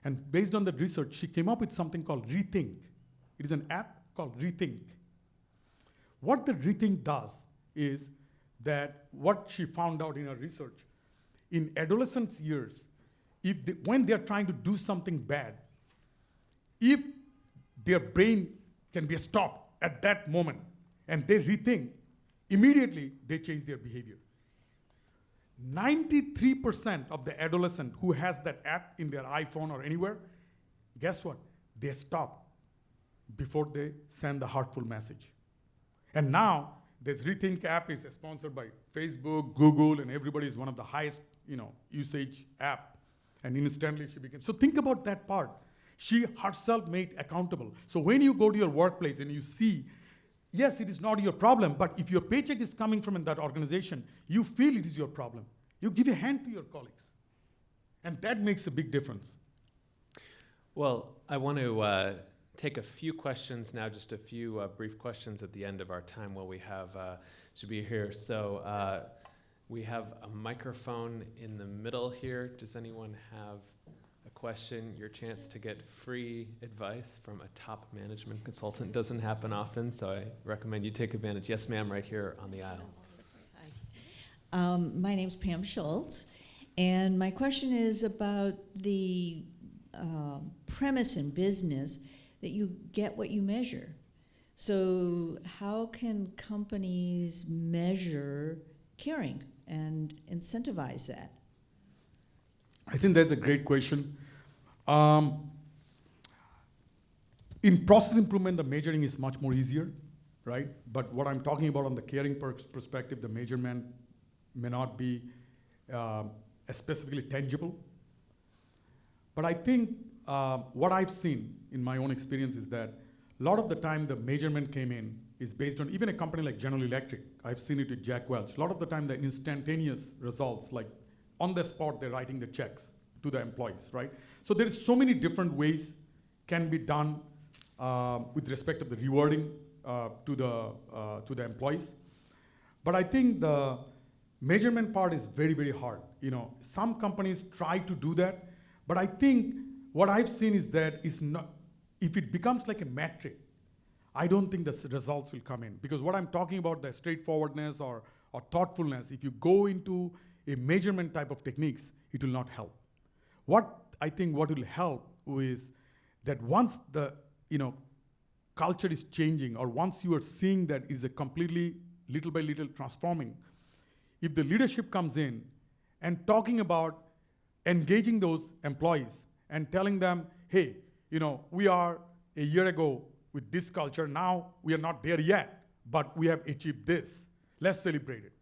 And based on the research, she came up with something called Rethink. It is an app called Rethink. What the Rethink does is that what she found out in her research, in adolescent years, when they're trying to do something bad, if their brain can be stopped at that moment and they rethink, immediately they change their behavior. 93% of the adolescent who has that app in their iPhone or anywhere, guess what? They stop before they send the hurtful message. And now, this Rethink app is sponsored by Facebook, Google, and everybody is one of the highest usage app. And instantly she became. So think about that part. She herself made accountable. So when you go to your workplace and you see, yes, it is not your problem, but if your paycheck is coming from that organization, you feel it is your problem. You give a hand to your colleagues. And that makes a big difference. Well, I want to take a few questions now, just a few brief questions at the end of our time while we have Subir here. So we have a microphone in the middle here. Does anyone have a question? Your chance to get free advice from a top management consultant doesn't happen often, so I recommend you take advantage. Yes, ma'am, right here on the aisle. Hi. My name's Pam Schultz, and my question is about the premise in business that you get what you measure. So how can companies measure caring and incentivize that? I think that's a great question. In process improvement, the measuring is much more easier, right? But what I'm talking about on the caring perspective, the measurement may not be specifically tangible. But I think what I've seen in my own experience is that a lot of the time the measurement came in is based on even a company like General Electric. I've seen it with Jack Welch. A lot of the time the instantaneous results, like on the spot they're writing the checks to the employees, right? So there is so many different ways can be done with respect to the rewarding to the employees. But I think the measurement part is very, very hard. Some companies try to do that, but I think what I've seen is that if it becomes like a metric, I don't think the results will come in. Because what I'm talking about, the straightforwardness or thoughtfulness, if you go into a measurement type of techniques, it will not help. What will help is that once the culture is changing, or once you are seeing that is a completely little by little transforming, if the leadership comes in and talking about engaging those employees and telling them, hey, we are a year ago with this culture, now we are not there yet, but we have achieved this. Let's celebrate it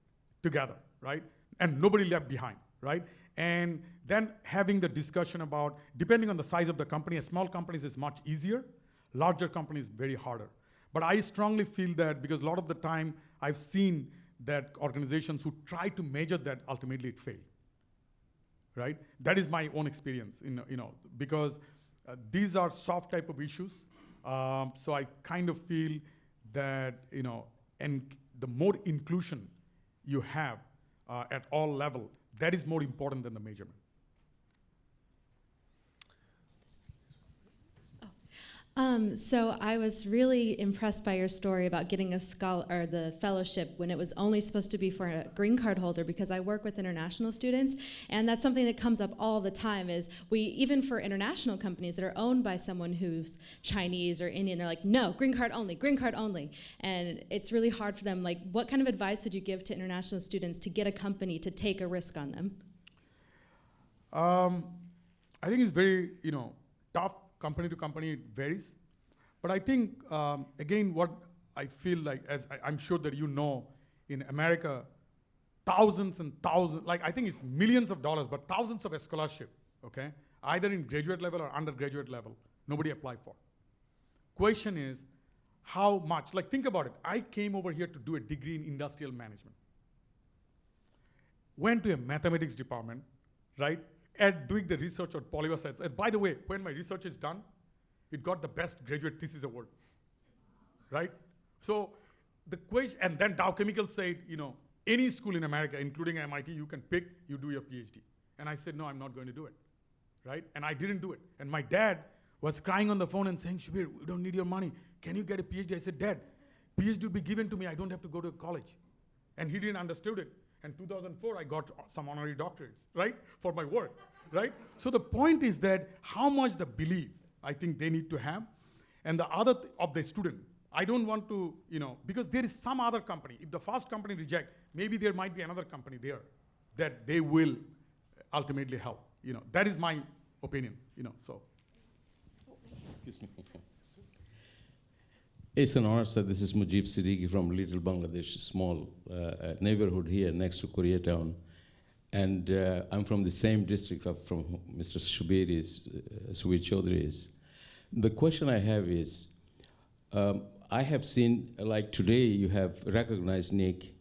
together, right? And nobody left behind, right? And then having the discussion about, depending on the size of the company, a small companies is much easier, larger companies very harder. But I strongly feel that because a lot of the time I've seen that organizations who try to measure that, ultimately it failed, right? That is my own experience, because these are soft type of issues. So I kind of feel that, and the more inclusion you have at all level, that is more important than the measurement. So I was really impressed by your story about getting a scholar or the fellowship when it was only supposed to be for a green card holder, because I work with international students, and that's something that comes up all the time. Is even for international companies that are owned by someone who's Chinese or Indian, they're like, no, green card only, and it's really hard for them. Like, what kind of advice would you give to international students to get a company to take a risk on them? I think it's very tough. Company to company, it varies. But I think, again, what I feel like, as I'm sure that in America, thousands and thousands, I think it's millions of dollars, but thousands of scholarship, okay? Either in graduate level or undergraduate level, nobody applied for. Question is, how much, like think about it. I came over here to do a degree in industrial management. Went to a mathematics department, right? And doing the research on polymers. And by the way, when my research is done, it got the best graduate thesis award, right? So the question, and then Dow Chemical said, any school in America, including MIT, you can pick, you do your PhD. And I said, no, I'm not going to do it, right? And I didn't do it. And my dad was crying on the phone and saying, Shubir, we don't need your money. Can you get a PhD? I said, Dad, PhD will be given to me. I don't have to go to college. And he didn't understood it. And 2004, I got some honorary doctorates, right? For my work, right? So the point is that how much the belief I think they need to have. And the other of the student, I don't want to, because there is some other company. If the first company reject, maybe there might be another company there that they will ultimately help. That is my opinion, so. Excuse me. It's an honor, sir. This is Mujib Siddiqui from Little Bangladesh, small neighborhood here next to Koreatown. And I'm from the same district from Mr. Shubir Chaudhary is. The question I have is, I have seen, like today, you have recognized, Nick,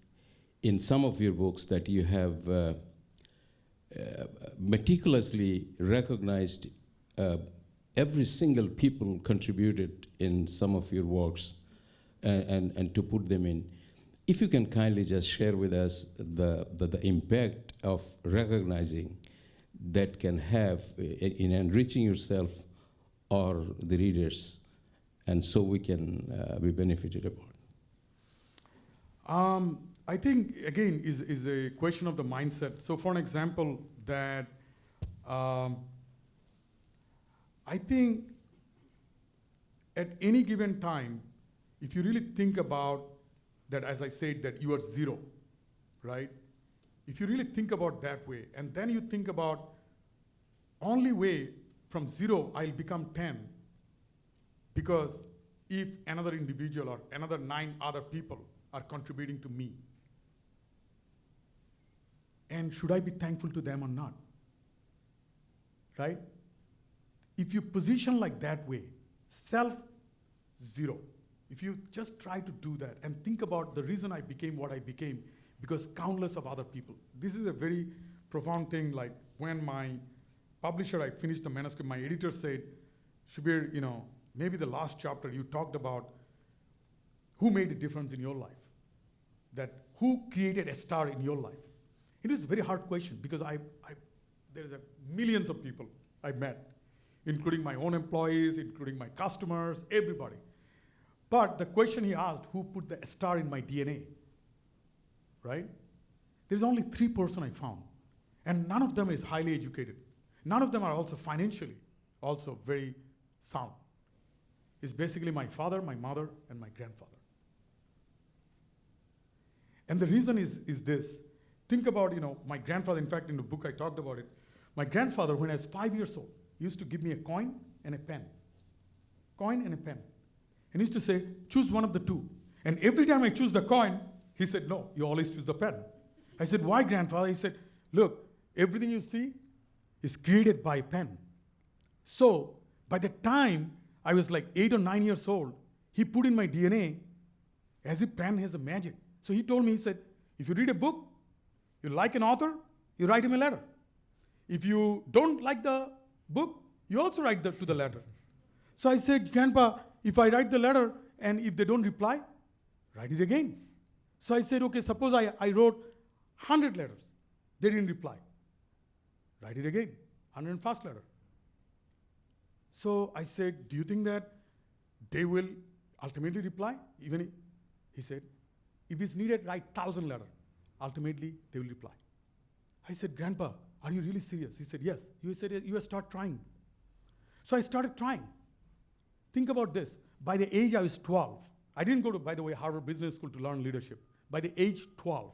in some of your books that you have meticulously recognized every single people contributed in some of your works and to put them in. If you can kindly just share with us the impact of recognizing that can have in enriching yourself or the readers, and so we can be benefited about. I think, again, is a question of the mindset. So for an example, that I think at any given time, if you really think about that, as I said, that you are zero, right? If you really think about that way, and then you think about only way from 0, I'll become 10, because if another individual or another 9 other people are contributing to me, and should I be thankful to them or not, right? If you position like that way, self-0, if you just try to do that and think about the reason I became what I became, because countless of other people. This is a very profound thing, like when my publisher, I finished the manuscript, my editor said, Shubir, maybe the last chapter you talked about who made a difference in your life, that who created a star in your life. It is a very hard question because there's millions of people I met, including my own employees, including my customers, everybody. But the question he asked, who put the star in my DNA, right? There's only 3 persons I found, and none of them is highly educated. None of them are also financially also very sound. It's basically my father, my mother, and my grandfather. And the reason is this. Think about, my grandfather, in fact, in the book I talked about it. My grandfather, when I was 5 years old, used to give me a coin and a pen. Coin and a pen. And he used to say, choose one of the two. And every time I choose the coin, he said, no, you always choose the pen. I said, why, grandfather? He said, look, everything you see is created by a pen. So by the time I was like 8 or 9 years old, he put in my DNA as if pen has a magic. So he told me, he said, if you read a book, you like an author, you write him a letter. If you don't like the book, you also write to the letter. So I said, Grandpa, if I write the letter and if they don't reply, write it again. So I said, okay, suppose I wrote 100 letters. They didn't reply. Write it again, 101st letter. So I said, do you think that they will ultimately reply? He said, if it's needed, write 1,000 letters. Ultimately, they will reply. I said, Grandpa, are you really serious? He said, yes. He said, you start trying. So I started trying. Think about this. By the age I was 12, I didn't go to, by the way, Harvard Business School to learn leadership. By the age 12,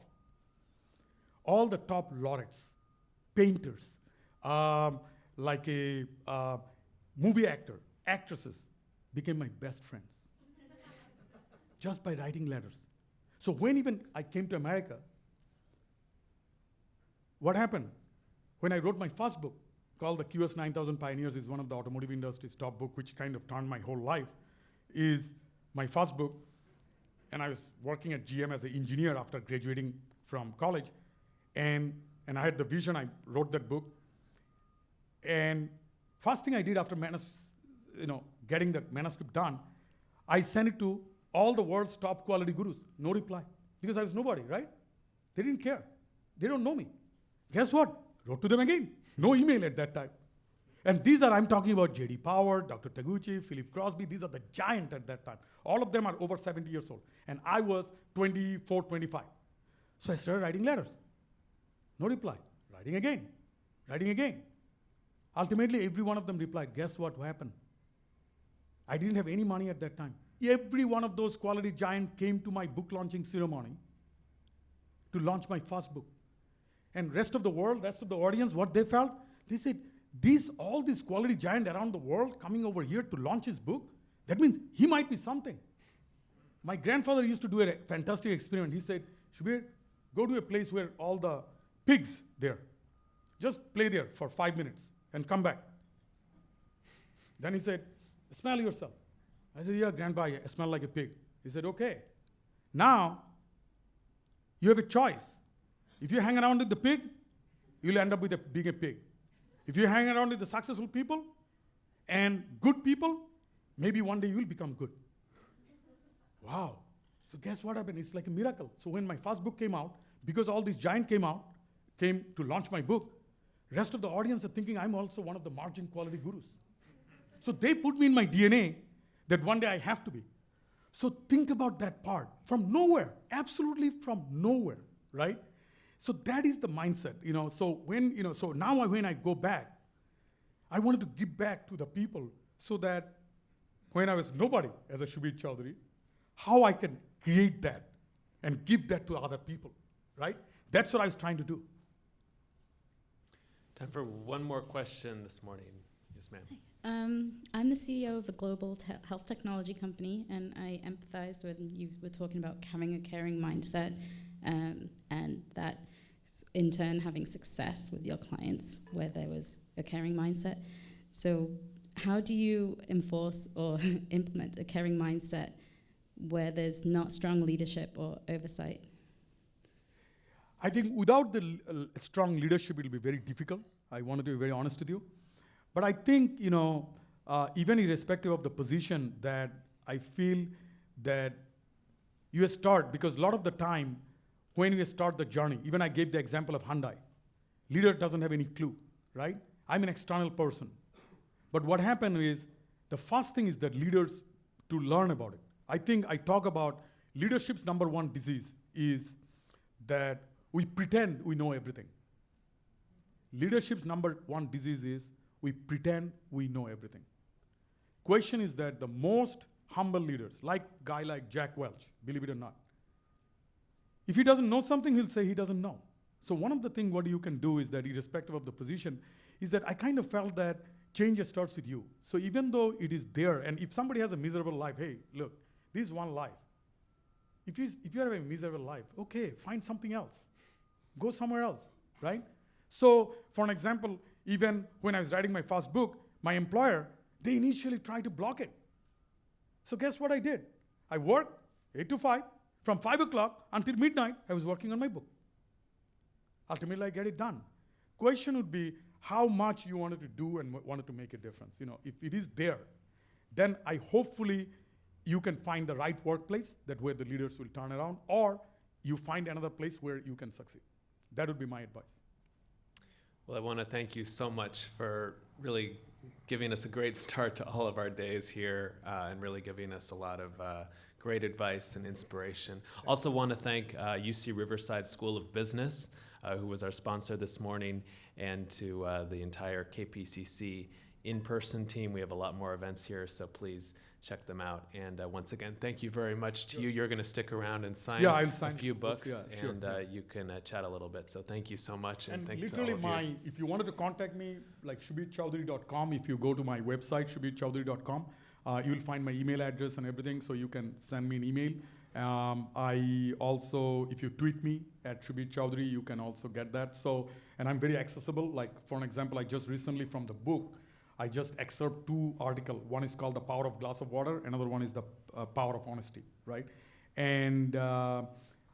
all the top laureates, painters, like a movie actor, actresses, became my best friends. Just by writing letters. So when even I came to America, what happened? When I wrote my first book, called The QS 9000 Pioneers, is one of the automotive industry's top book, which kind of turned my whole life, is my first book, and I was working at GM as an engineer after graduating from college, and I had the vision. I wrote that book, and first thing I did after getting the manuscript done, I sent it to all the world's top quality gurus. No reply, because I was nobody, right? They didn't care. They don't know me. Guess what? Wrote to them again. No email at that time. And I'm talking about J.D. Power, Dr. Taguchi, Philip Crosby. These are the giant at that time. All of them are over 70 years old. And I was 24, 25. So I started writing letters. No reply. Writing again. Writing again. Ultimately, every one of them replied. Guess what happened? I didn't have any money at that time. Every one of those quality giants came to my book launching ceremony to launch my first book. And rest of the world, rest of the audience, what they felt, they said, all these quality giants around the world coming over here to launch his book, that means he might be something. My grandfather used to do a fantastic experiment. He said, Shubir, go to a place where all the pigs there. Just play there for 5 minutes and come back. Then he said, smell yourself. I said, yeah, grandpa, I smell like a pig. He said, okay. Now, you have a choice. If you hang around with the pig, you'll end up with being a pig. If you hang around with the successful people and good people, maybe one day you'll become good. Wow. So guess what happened? It's like a miracle. So when my first book came out, because all these giants came to launch my book, rest of the audience are thinking I'm also one of the margin quality gurus. So they put me in my DNA that one day I have to be. So think about that part. From nowhere, absolutely from nowhere, right? So that is the mindset, So now when I go back, I wanted to give back to the people so that when I was nobody as a Shubir Chowdhury, how I can create that and give that to other people, right? That's what I was trying to do. Time for one more question this morning. Yes, ma'am. I'm the CEO of a global health technology company, and I empathize when you were talking about having a caring mindset, and that in turn having success with your clients where there was a caring mindset. So how do you enforce or implement a caring mindset where there's not strong leadership or oversight? I think without the strong leadership, it'll be very difficult. I want to be very honest with you. But I think, even irrespective of the position, that I feel that you start, because a lot of the time, when you start the journey, even I gave the example of Hyundai. Leader doesn't have any clue, right? I'm an external person. But what happened is, the first thing is that leaders to learn about it. I think I talk about leadership's number one disease is that we pretend we know everything. Leadership's number one disease is we pretend we know everything. Question is that the most humble leaders, like guy like Jack Welch, believe it or not, if he doesn't know something, he'll say he doesn't know. So one of the things what you can do is that, irrespective of the position, is that I kind of felt that change starts with you. So even though it is there, and if somebody has a miserable life, hey, look, this is one life. If you have a miserable life, okay, find something else. Go somewhere else, right? So for an example, even when I was writing my first book, my employer, they initially tried to block it. So guess what I did? I worked 8 to 5. From 5 o'clock until midnight, I was working on my book. Ultimately, I get it done. Question would be how much you wanted to do and wanted to make a difference. If it is there, then hopefully you can find the right workplace where the leaders will turn around, or you find another place where you can succeed. That would be my advice. Well, I want to thank you so much for really giving us a great start to all of our days here, and really giving us a lot of great advice and inspiration. Also want to thank UC Riverside School of Business, who was our sponsor this morning, and to the entire KPCC in-person team. We have a lot more events here, so please check them out. And once again, thank you very much to you. You're going to stick around and sign I'll sign a few books, sure. and you can chat a little bit. So thank you so much, and thank you to literally all of you. if you wanted to contact me, like ShubirChowdhury.com, if you go to my website, ShubirChowdhury.com, you'll find my email address and everything, so you can send me an email. I also, if you tweet me at Shubir Chowdhury, you can also get that. So, and I'm very accessible. Like, for an example, I just recently from the book, I just excerpt 2 articles. One is called The Power of Glass of Water, another one is The Power of Honesty, right? And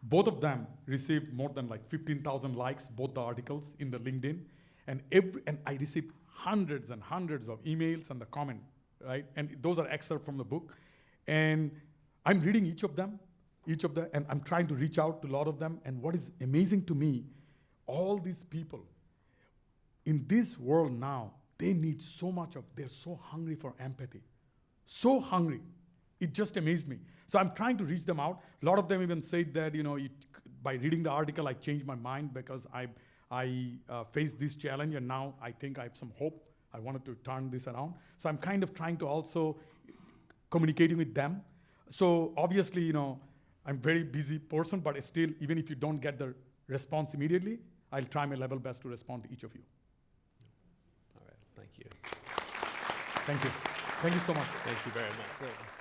both of them received more than like 15,000 likes, both the articles in the LinkedIn. And I received hundreds and hundreds of emails and the comment, right? And those are excerpts from the book. And I'm reading each of them, and I'm trying to reach out to a lot of them. And what is amazing to me, all these people in this world now, they need so much they're so hungry for empathy. So hungry. It just amazed me. So I'm trying to reach them out. A lot of them even said that, by reading the article, I changed my mind because I faced this challenge, and now I think I have some hope. I wanted to turn this around. So I'm kind of trying to also communicating with them. So obviously, I'm a very busy person, but still, even if you don't get the response immediately, I'll try my level best to respond to each of you. All right, thank you. Thank you. Thank you so much. Thank you very much.